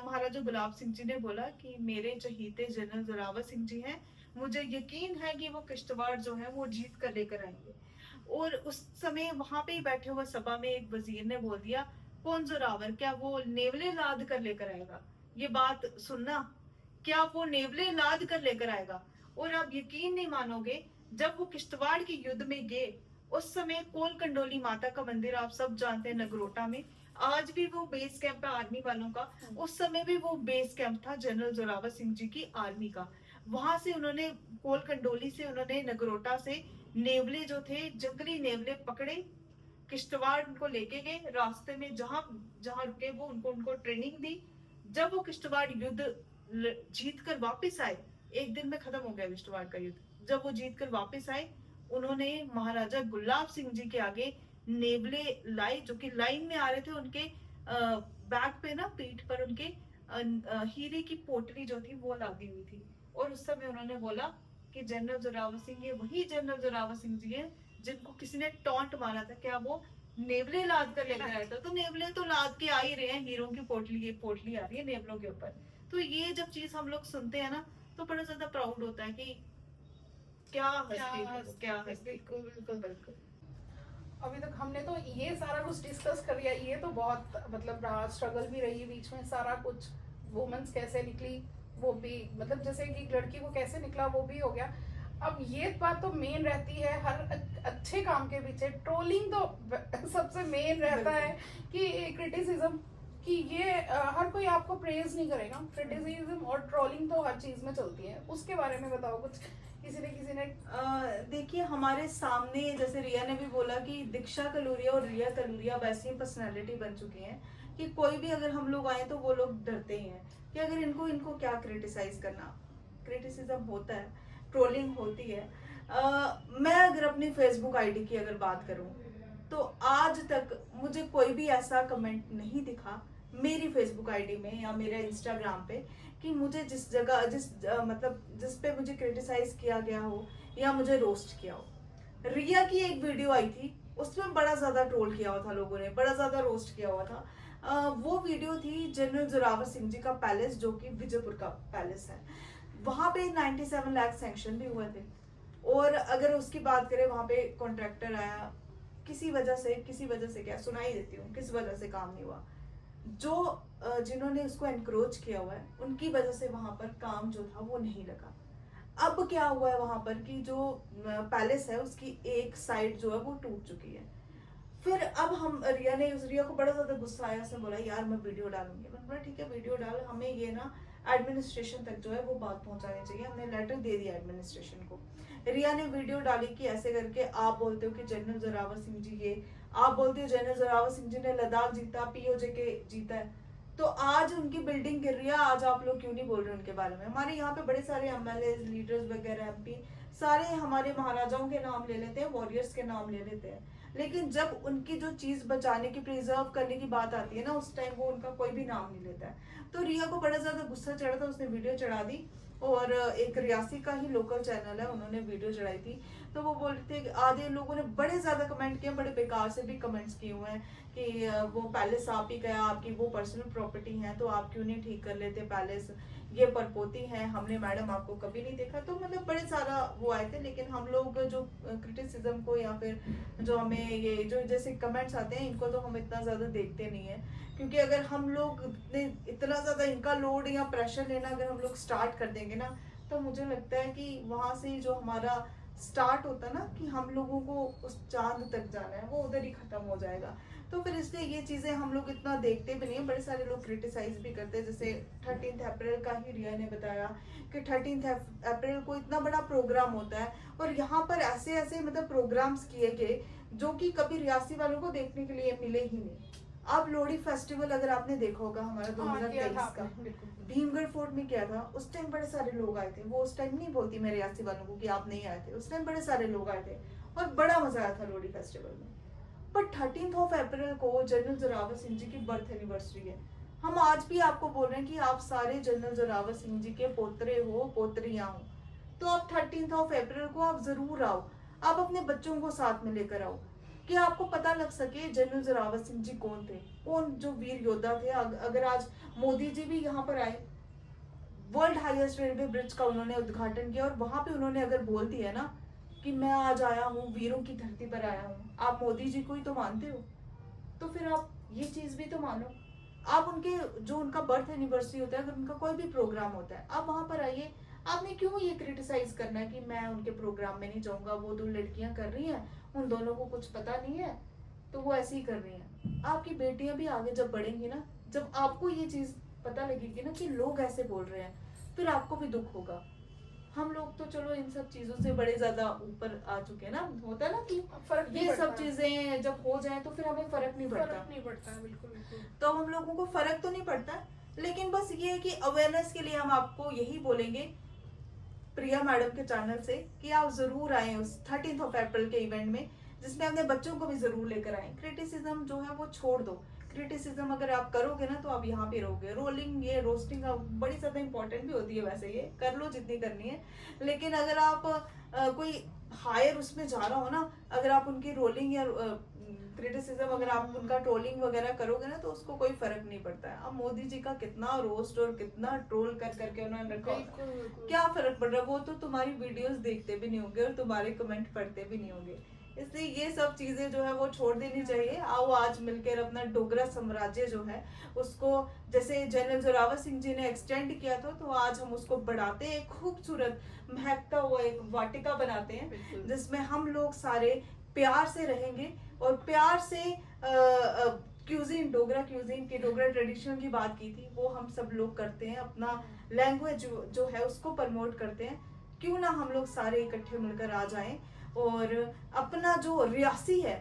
महाराजा गुलाब सिंह जी ने बोला कि मेरे चहीते जनरल जोरावर सिंह जी हैं, मुझे यकीन है कि वो किश्तवाड़ जो है वो जीत कर लेकर आएंगे। और उस समय वहां पे ही बैठे हुए सभा में एक वजीर ने बोल दिया, कौन जोरावर, क्या वो नेवले लाद कर लेकर आएगा? ये बात सुनना, क्या वो नेवले लाद कर लेकर आएगा? और आप यकीन नहीं मानोगे, जब वो किश्तवाड़ के युद्ध में गए, उस समय कोल कंडोली माता का मंदिर आप सब जानते हैं नगरोटा में, आज भी वो बेस कैंप है आर्मी वालों का, उस समय भी वो बेस कैंप था जनरल जोरावर सिंह जी की आर्मी का। वहां से उन्होंने कोल कंडोली से उन्होंने नगरोटा से नेवले जो थे जंगली नेवले पकड़े, किश्तवाड़ उनको लेके गए, रास्ते में जहां जहां रुके वो उनको ट्रेनिंग दी। जब वो किश्तवाड़ युद्ध जीत कर वापिस आए, एक दिन में खत्म हो गया किश्तवाड़ का युद्ध, जब वो जीत कर वापिस आए उन्होंने महाराजा गुलाब सिंह जी के आगे नेवले लाए जो कि लाइन में आ रहे थे। उनके बैक पे ना, पीठ पर उनके हीरे की पोटली जो थी वो लगी हुई थी। और उस समय उन्होंने बोला कि जनरल जोरावर सिंह, ये वही जनरल जोरावर सिंह जी है जिनको किसी ने टॉन्ट मारा था, क्या वो नेवले लाद कर लेकर आया था। तो नेवले तो लाद के आ ही रहे हैं, हीरों की पोटली, ये पोटली आ रही है नेवलों के ऊपर। तो ये जब चीज हम लोग सुनते हैं ना तो बड़ा ज्यादा प्राउड होता है कि क्या हस्ती। बिल्कुल बिल्कुल बिल्कुल। अभी तक हमने तो ये सारा कुछ डिस्कस कर लिया, ये तो बहुत मतलब रहा, स्ट्रगल भी रही बीच में, सारा कुछ वुमेन्स कैसे निकली वो भी, मतलब जैसे कि लड़की को कैसे निकला वो भी हो गया। अब ये बात तो मेन रहती है हर अच्छे काम के पीछे, ट्रोलिंग तो सबसे मेन रहता है कि क्रिटिसिज्म, कि ये हर कोई आपको प्रेज नहीं करेगा, क्रिटिसिज्म और ट्रोलिंग तो हर चीज में चलती है। उसके बारे में बताओ कुछ, किसी ने देखिए हमारे सामने जैसे रिया ने भी बोला कि दीक्षा कलूरिया और रिया कलूरिया वैसी पर्सनालिटी बन चुकी हैं कि कोई भी अगर हम लोग आए तो वो लोग डरते ही हैं कि अगर इनको क्या क्रिटिसाइज करना। क्रिटिसिज्म होता है, ट्रोलिंग होती है। मैं अगर अपनी फेसबुक आईडी की अगर बात करूं तो आज तक मुझे कोई भी ऐसा कमेंट नहीं दिखा मेरी फेसबुक आईडी में या मेरे इंस्टाग्राम पे कि मुझे जिस जगह मतलब जिस पे मुझे क्रिटिसाइज किया गया हो या मुझे रोस्ट किया हो। रिया की एक वीडियो आई थी, उसमें बड़ा ज्यादा ट्रोल किया हुआ था लोगों ने, बड़ा ज्यादा रोस्ट किया हुआ था। वो वीडियो थी जनरल जोरावर सिंह जी का पैलेस, जो कि विजयपुर का पैलेस है। वहां पे 97 लाख सैंक्शन भी हुए थे। और अगर उसकी बात करें, वहां पे कॉन्ट्रैक्टर आया, किसी वजह से क्या सुनाई देती हूँ, किस वजह से काम नहीं हुआ। जो जिन्होंने उसको एनक्रोच किया हुआ है उनकी वजह से वहां पर काम जो था वो नहीं लगा। अब क्या हुआ है वहां पर कि जो पैलेस है उसकी एक साइड जो है वो टूट चुकी है। फिर अब हम रिया को बड़ा ज्यादा गुस्सा आया, उसने बोला यार मैं वीडियो डालूंगी। मैंने बोला ठीक है वीडियो डाल, हमें ये ना एडमिनिस्ट्रेशन तक जो है वो बात पहुंचानी चाहिए। हमने लेटर दे दिया एडमिनिस्ट्रेशन को। रिया ने वीडियो डाली कि ऐसे करके आप बोलते हो कि जनरल जोरावर सिंह जी ये, आप बोलते हो जनरल जोरावर सिंह जी ने लद्दाख जीता, पीओजे के जीता है, तो आज उनकी बिल्डिंग गिर रही है, आज आप लोग क्यों नहीं बोल रहे उनके बारे में। हमारे यहाँ पे बड़े सारे एमएलए, लीडर्स वगैरह, एमपी सारे हमारे महाराजाओं के नाम ले लेते हैं, वॉरियर्स के नाम ले लेते हैं, लेकिन जब उनकी जो चीज बचाने की, प्रिजर्व करने की बात आती है ना, उस टाइम वो उनका कोई भी नाम नहीं लेता है। तो रिया को बड़ा ज्यादा गुस्सा चढ़ा था, उसने वीडियो चढ़ा दी। और एक रियासी का ही लोकल चैनल है, उन्होंने वीडियो चढ़ाई थी। तो वो बोलते थे, आधे लोगों ने बड़े ज्यादा कमेंट किए, बड़े बेकार से भी कमेंट्स किए हुए हैं कि वो पैलेस आप ही गया, आपकी वो पर्सनल प्रॉपर्टी है तो आप क्यों नहीं ठीक कर लेते पैलेस, ये परपोती है, हमने मैडम आपको कभी नहीं देखा। तो मतलब बड़े सारा वो आए थे। लेकिन हम लोग जो क्रिटिसिज्म को या फिर जो हमें ये जो जैसे कमेंट्स आते हैं, इनको तो हम इतना ज्यादा देखते नहीं है, क्योंकि अगर हम लोग इतना ज्यादा इनका लोड या प्रेशर लेना अगर हम लोग स्टार्ट कर देंगे ना, तो मुझे लगता है कि वहां से जो हमारा स्टार्ट होता ना कि हम लोगों को उस चांद तक जाना है, वो उधर ही खत्म हो जाएगा। तो फिर इसलिए ये चीजें हम लोग इतना देखते भी नहीं है। बड़े सारे लोग क्रिटिसाइज भी करते हैं। जैसे 13 अप्रैल का ही रिया ने बताया कि 13 अप्रैल को इतना बड़ा प्रोग्राम होता है और यहाँ पर ऐसे ऐसे मतलब प्रोग्राम्स किए गए जो कि कभी रियासी वालों को देखने के लिए मिले ही नहीं। अब लोहड़ी फेस्टिवल अगर आपने देखा होगा हमारा 2023 का, भीमगढ़ फोर्ट में किया था, उस टाइम बड़े सारे लोग आए थे। वो उस टाइम नहीं बोलती मैं रियासी वालों को कि आप नहीं आए थे, उस टाइम बड़े सारे लोग आए थे और बड़ा मजा आया था लोहड़ी फेस्टिवल में। पर 13 अप्रैल को जनरल जोरावर सिंह जी की बर्थ एनिवर्सरी है। हम आज भी आपको बोल रहे हैं कि आप सारे जनरल जोरावर सिंह जी के पोतरे हो, पोतरियां हो, तो आप 13 अप्रैल को आप जरूर आओ, आप अपने बच्चों को साथ में लेकर आओ कि आपको पता लग सके जनरल जोरावर सिंह जी कौन थे, कौन जो वीर योद्धा थे। अगर आज मोदी जी भी यहाँ पर आए, वर्ल्ड हाईएस्ट रेलवे ब्रिज का उन्होंने उद्घाटन किया और वहां पे उन्होंने अगर बोल दिया ना कि मैं आज आया हूँ, वीरों की धरती पर आया हूँ, आप मोदी जी को ही तो मानते हो, तो फिर आप ये चीज भी तो मानो। आप उनके जो उनका बर्थ एनिवर्सरी होता है, अगर उनका कोई भी प्रोग्राम होता है, आप वहां पर आइए। आपने क्यों ये क्रिटिसाइज करना है कि मैं उनके प्रोग्राम में नहीं जाऊंगा, वो दो लड़कियां कर रही हैं, उन दोनों को कुछ पता नहीं है। तो वो ऐसे ही कर रही हैं। आपकी बेटियां भी आगे जब बढ़ेंगी ना, जब आपको ये चीज पता लगेगी ना कि लोग ऐसे बोल रहे हैं, फिर आपको भी दुख होगा। हम लोग तो चलो इन सब चीजों से बड़े ज्यादा ऊपर आ चुके हैं ना, होता है ना कि फर्क नहीं ये सब पड़ता। चीजें जब हो जाए तो फिर हमें फर्क नहीं पड़ता। फर्क नहीं पड़ता है, बिल्कुल बिल्कुल। तो हम लोगों को फर्क तो नहीं पड़ता, लेकिन बस ये है कि अवेयरनेस के लिए हम आपको यही बोलेंगे प्रिया मैडम के चैनल से कि आप जरूर आए उस 13 अप्रैल के इवेंट में, जिसमें अपने बच्चों को भी जरूर लेकर आए। क्रिटिसिज्म जो है वो छोड़ दो। क्रिटिसिज्म अगर आप करोगे ना तो आप यहाँ पे रहोगे। रोलिंग, ये रोस्टिंग बड़ी ज्यादा इंपॉर्टेंट भी होती है, वैसे ये कर लो जितनी करनी है, लेकिन अगर आप कोई हायर उसमें जा रहा हो ना, अगर आप उनकी रोलिंग या क्रिटिसिज्म, अगर आप उनका ट्रोलिंग वगैरह करोगे ना तो उसको कोई फर्क नहीं पड़ता है। अब मोदी जी का कितना रोस्ट और कितना ट्रोल कर करके उन्होंने रखा, बिल्कुल बिल्कुल। क्या फर्क पड़ रहा है? वो तो तुम्हारी वीडियोस देखते भी नहीं होंगे और तुम्हारे कमेंट पढ़ते भी नहीं होंगे। इसलिए ये सब चीजें जो है वो छोड़ देनी चाहिए। आओ आज मिलकर अपना डोगरा साम्राज्य जो है उसको, जैसे जनरल जोरावर सिंह जी ने एक्सटेंड किया था, तो आज हम उसको बढ़ाते हैं, खूबसूरत महकता हुआ एक वाटिका बनाते हैं, बिल्कुल। जिसमें हम लोग सारे प्यार से रहेंगे और प्यार से क्यूजिन, डोगरा क्यूजिन की, डोगरा ट्रेडिशन की बात की थी, वो हम सब लोग करते हैं। अपना लैंग्वेज जो है उसको प्रमोट करते हैं। क्यों ना हम लोग सारे इकट्ठे मिलकर आ जाएं और अपना जो रियासी है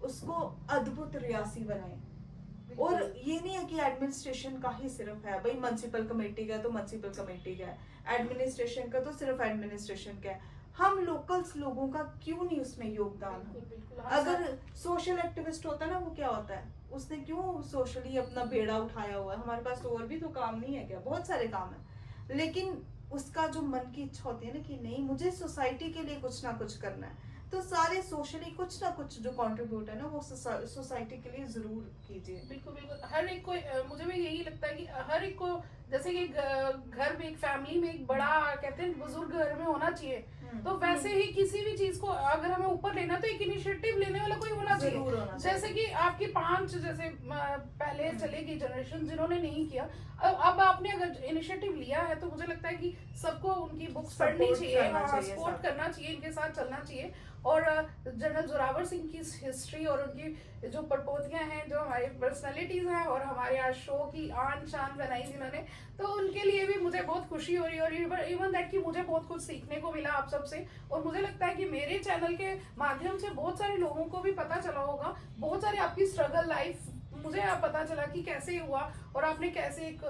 उसको अद्भुत रियासी बनाएं। और ये नहीं है कि एडमिनिस्ट्रेशन का ही सिर्फ है, भाई म्युनिसिपल कमेटी का तो म्युनिसिपल कमेटी का है, एडमिनिस्ट्रेशन का तो सिर्फ एडमिनिस्ट्रेशन का है। हम लोकल्स लोगों का क्यों नहीं उसमें योगदान है? बिल्कुल बिल्कुल। हाँ, अगर सोशल एक्टिविस्ट होता ना, वो क्या होता है, उसने क्यों सोशली अपना बेड़ा उठाया हुआ है? हमारे पास तो और भी तो काम नहीं है क्या? बहुत सारे काम है, लेकिन उसका जो मन की इच्छा होती है ना कि नहीं मुझे सोसाइटी के लिए कुछ ना कुछ करना है, तो सारे सोशली कुछ ना कुछ जो कंट्रीब्यूट है ना वो सोसाइटी के लिए जरूर कीजिए। बिल्कुल बिल्कुल। हर एक को मुझे भी यही लगता है कि हर एक को, जैसे कि घर में एक फैमिली में एक बड़ा कहते हैं बुजुर्ग घर में होना चाहिए, तो वैसे ही किसी भी चीज को अगर हमें ऊपर लेना तो एक इनिशिएटिव लेने वाला कोई होना चाहिए। जरूर होना चाहिए। जैसे कि आपकी 5 जैसे पहले चलेगी जनरेशन जिन्होंने नहीं किया, अब आपने अगर इनिशिएटिव लिया है तो मुझे लगता है कि सबको उनकी बुक्स पढ़नी Support चाहिए, करना चाहिए, सपोर्ट सब। करना चाहिए, इनके साथ चलना चाहिए। और जनरल जोरावर सिंह की हिस्ट्री और उनकी जो प्रपोतियां हैं, जो हमारी पर्सनालिटीज हैं और हमारे आज शो की आन शान बनाई जिन्होंने, तो उनके लिए भी मुझे बहुत खुशी हो रही है। और इवन दैट कि मुझे बहुत कुछ सीखने को मिला आप सबसे, और मुझे लगता है कि मेरे चैनल के माध्यम से बहुत सारे लोगों को भी पता चला होगा, बहुत सारी आपकी स्ट्रगल लाइफ मुझे पता चला कि कैसे हुआ और आपने कैसे एक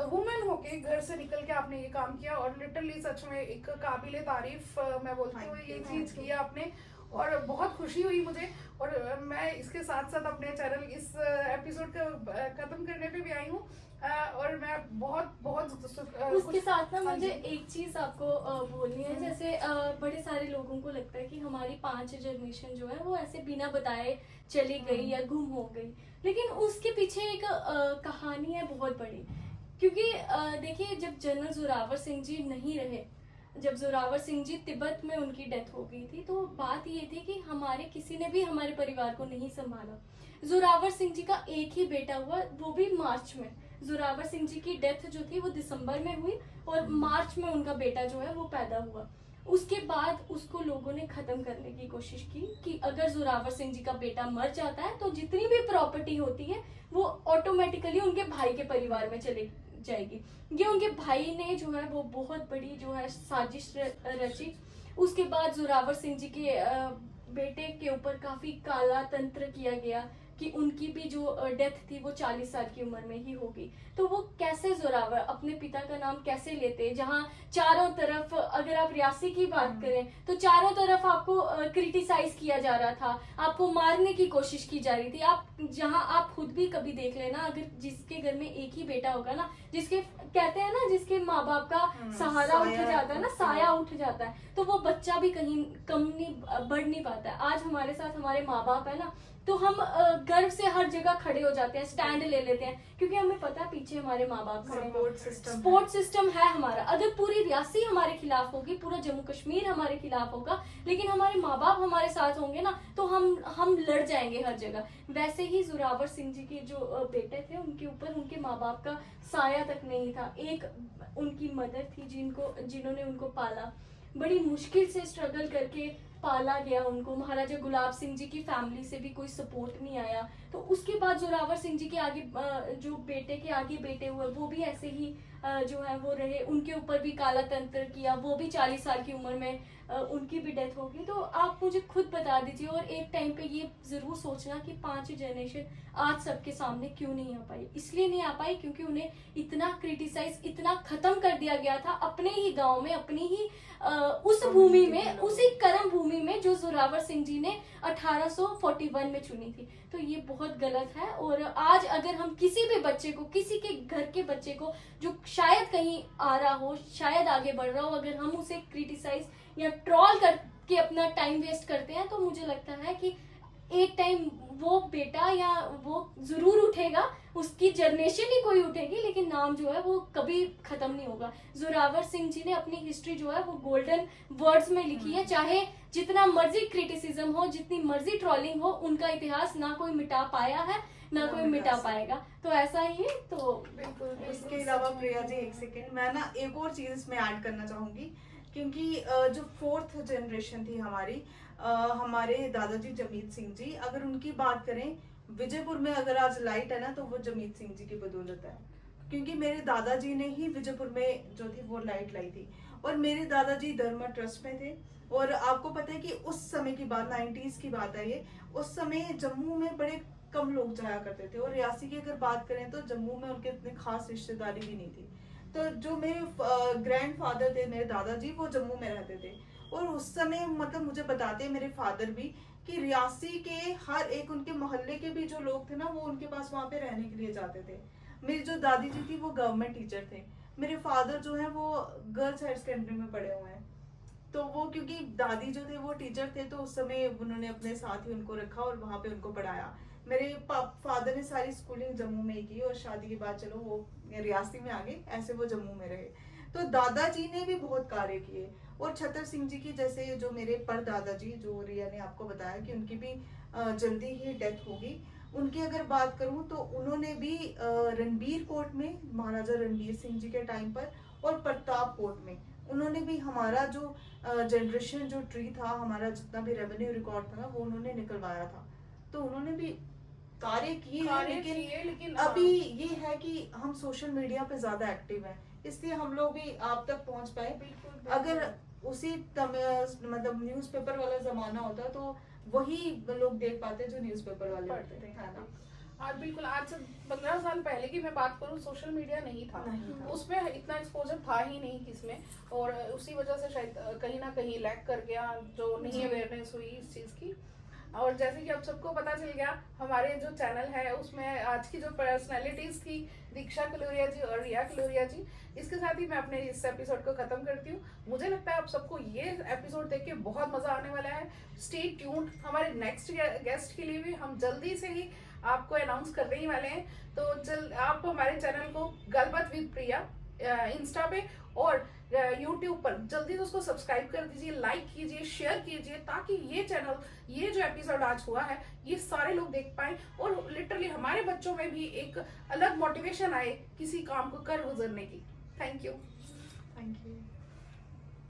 वुमेन होके घर से निकल के आपने ये काम किया। और लिटरली सच में एक काबिले तारीफ मैं बोलती हूँ, ये चीज की आपने, और बहुत खुशी हुई मुझे। और मैं इसके साथ साथ अपने चैनल इस एपिसोड को खत्म करने पे भी आई हूँ, और मैं बहुत बहुत उसके साथ ना हाँ मुझे जी। एक चीज आपको बोलनी है। जैसे बड़े सारे लोगों को लगता है कि हमारी 5 जनरेशन जो है वो ऐसे बिना बताए चली गई या गुम हो गई, लेकिन उसके पीछे एक कहानी है बहुत बड़ी। क्योंकि देखिए, जब जनरल जोरावर सिंह जी नहीं रहे, जब जोरावर सिंह जी तिब्बत में उनकी डेथ हो गई थी, तो बात ये थी कि हमारे किसी ने भी हमारे परिवार को नहीं संभाला। जोरावर सिंह जी का एक ही बेटा हुआ, वो भी मार्च में। जोरावर सिंह जी की डेथ जो थी वो दिसंबर में हुई और मार्च में उनका बेटा जो है वो पैदा हुआ। उसके बाद उसको लोगों ने खत्म करने की कोशिश की कि अगर जोरावर सिंह जी का बेटा मर जाता है तो जितनी भी प्रॉपर्टी होती है वो ऑटोमेटिकली उनके भाई के परिवार में चली जाएगी। ये उनके भाई ने जो है वो बहुत बड़ी जो है साजिश रची। उसके बाद जोरावर सिंह जी के बेटे के ऊपर काफी काला तंत्र किया गया कि उनकी भी जो डेथ थी वो 40 साल की उम्र में ही होगी। तो वो कैसे जोरावर अपने पिता का नाम कैसे लेते, जहाँ चारों तरफ, अगर आप रियासी की बात करें तो चारों तरफ आपको क्रिटिसाइज किया जा रहा था, आपको मारने की कोशिश की जा रही थी। आप जहाँ आप खुद भी कभी देख लेना, अगर जिसके घर में एक ही बेटा होगा ना, जिसके कहते हैं ना जिसके माँ बाप का सहारा उठ जाता है ना, साया उठ जाता है, तो वो बच्चा भी कहीं कम नहीं बढ़ नहीं पाता है। आज हमारे साथ हमारे माँ बाप है ना, तो हम गर्व से हर जगह खड़े हो जाते हैं, स्टैंड ले लेते हैं, क्योंकि हमें पता है पीछे हमारे माँ बाप खड़े हैं। सपोर्ट सिस्टम है हमारा। अगर पूरी रियासी हमारे खिलाफ होगी, पूरा जम्मू कश्मीर हमारे खिलाफ होगा, लेकिन हमारे माँ बाप हमारे साथ होंगे ना, तो हम लड़ जाएंगे हर जगह। वैसे ही जोरावर सिंह जी के जो बेटे थे, उनके ऊपर उनके माँ बाप का साया तक नहीं था। एक उनकी मदर थी जिन्होंने उनको पाला, बड़ी मुश्किल से स्ट्रगल करके पाला गया उनको, महाराजा गुलाब सिंह जी की फैमिली से भी कोई सपोर्ट नहीं आया। तो उसके बाद जोरावर सिंह जी के आगे जो बेटे के आगे बेटे हुए वो भी ऐसे ही जो है वो रहे, उनके ऊपर भी काला तंत्र किया, वो भी 40 साल की उम्र में उनकी भी डेथ होगी। तो आप मुझे खुद बता दीजिए, और एक टाइम पे ये जरूर सोचना कि 5 जनरेशन आज सबके सामने क्यों नहीं आ पाई। इसलिए नहीं आ पाई क्योंकि उन्हें इतना क्रिटिसाइज, इतना खत्म कर दिया गया था अपने ही गांव में, अपनी ही उस भूमि में, उसी कर्म भूमि में जो जोरावर सिंह जी ने 1841 में चुनी थी। तो ये बहुत गलत है। और आज अगर हम किसी भी बच्चे को, किसी के घर के बच्चे को जो शायद कहीं आ रहा हो, शायद आगे बढ़ रहा हो, अगर हम उसे क्रिटिसाइज या ट्रोल करके अपना टाइम वेस्ट करते हैं, तो मुझे लगता है कि एक टाइम वो बेटा या वो जरूर उठेगा, उसकी जनरेशन ही कोई उठेगी, लेकिन नाम जो है वो कभी खत्म नहीं होगा। जोरावर सिंह जी ने अपनी हिस्ट्री जो है वो गोल्डन वर्ड्स में लिखी है, चाहे जितना मर्जी क्रिटिसिज्म हो, जितनी मर्जी ट्रोलिंग हो, उनका इतिहास ना कोई मिटा पाया है, ना कोई मिटा पाएगा। तो ऐसा ही है। तो बिल्कुल। इसके अलावा प्रिया जी एक सेकेंड, मैं ना एक और चीज इसमें ऐड करना चाहूंगी, क्योंकि जो 4th जनरेशन थी हमारी, हमारे दादाजी जमीत सिंह जी, अगर उनकी बात करें, विजयपुर में अगर आज लाइट है ना तो वो जमीत सिंह जी की बदौलत है, क्योंकि मेरे दादाजी ने ही विजयपुर में जो थी वो लाइट लाई थी। और मेरे दादाजी धर्मा ट्रस्ट में थे। और आपको पता है कि उस समय की बात, 90s की बात है ये, उस समय जम्मू में बड़े कम लोग जाया करते थे, और रियासी की अगर बात करें तो जम्मू में उनके इतनी खास रिश्तेदारी भी नहीं थी। तो जो मेरे ग्रैंडफादर थे, मेरे दादाजी, वो जम्मू में रहते थे। और उस समय मतलब मुझे बताते हैं मेरे फादर भी कि रियासी के हर एक, उनके मोहल्ले के भी जो लोग थे ना, वो उनके पास वहां पे रहने के लिए जाते थे। मेरी जो दादी जी थी वो गवर्नमेंट टीचर थे, मेरे फादर जो है वो गर्ल्स हायर सेकेंडरी में पढ़े हुए हैं। तो वो क्योंकि दादी जो थे वो टीचर थे, तो उस समय उन्होंने अपने साथ ही उनको रखा और वहां पे उनको पढ़ाया। मेरे फादर ने सारी स्कूलिंग जम्मू में ही की, और शादी के बाद चलो वो रियासी में आ गए, ऐसे वो जम्मू में रहे। तो दादाजी ने भी बहुत कार्य किए। और छतर सिंह जी की, जैसे जो मेरे परदादाजी, जो रिया ने आपको बताया कि उनकी भी जल्दी ही डेथ होगी, उनकी अगर बात करूं तो उन्होंने भी रणबीर कोट में, महाराजा रणबीर सिंह जी के टाइम पर, और प्रताप कोट में उन्होंने भी हमारा जो जनरेशन जो ट्री था, हमारा जितना भी रेवेन्यू रिकॉर्ड था ना, वो उन्होंने निकलवाया था। तो उन्होंने भी कार्य किए, लेकिन अभी ये है कि हम सोशल मीडिया पे ज्यादा एक्टिव हैं, इसलिए हम लोग भी आप तक पहुंच पाए। अगर उसी मतलब न्यूज़पेपर वाला जमाना होता तो वही लोग देख पाते जो न्यूज़पेपर वाले होते थे, है ना। आज बिल्कुल, आज से 15 साल पहले की मैं बात करूं, सोशल मीडिया नहीं था, उसमें इतना एक्सपोजर था ही नहीं किसमें, और उसी वजह से शायद कहीं ना कहीं लैक कर गया, जो नहीं अवेयरनेस हुई इस चीज की। और जैसे कि अब सबको पता चल गया, हमारे जो चैनल है उसमें आज की जो पर्सनैलिटीज थी, दीक्षा कलोरिया जी और रिया कलोरिया जी, इसके साथ ही मैं अपने इस एपिसोड को खत्म करती हूँ। मुझे लगता है आप सबको ये एपिसोड देख के बहुत मजा आने वाला है। स्टे ट्यून्ड, हमारे नेक्स्ट गेस्ट के लिए भी हम जल्दी से ही आपको अनाउंस करने ही वाले हैं। तो आप हमारे चैनल को गलबात विद प्रिया इंस्टा पे और यूट्यूब पर जल्दी से उसको सब्सक्राइब कर दीजिए, लाइक कीजिए, शेयर कीजिए, ताकि ये चैनल, ये जो एपिसोड आज हुआ है, ये सारे लोग देख पाए, और लिटरली हमारे बच्चों में भी एक अलग मोटिवेशन आए किसी काम को कर गुजरने की। Thank you.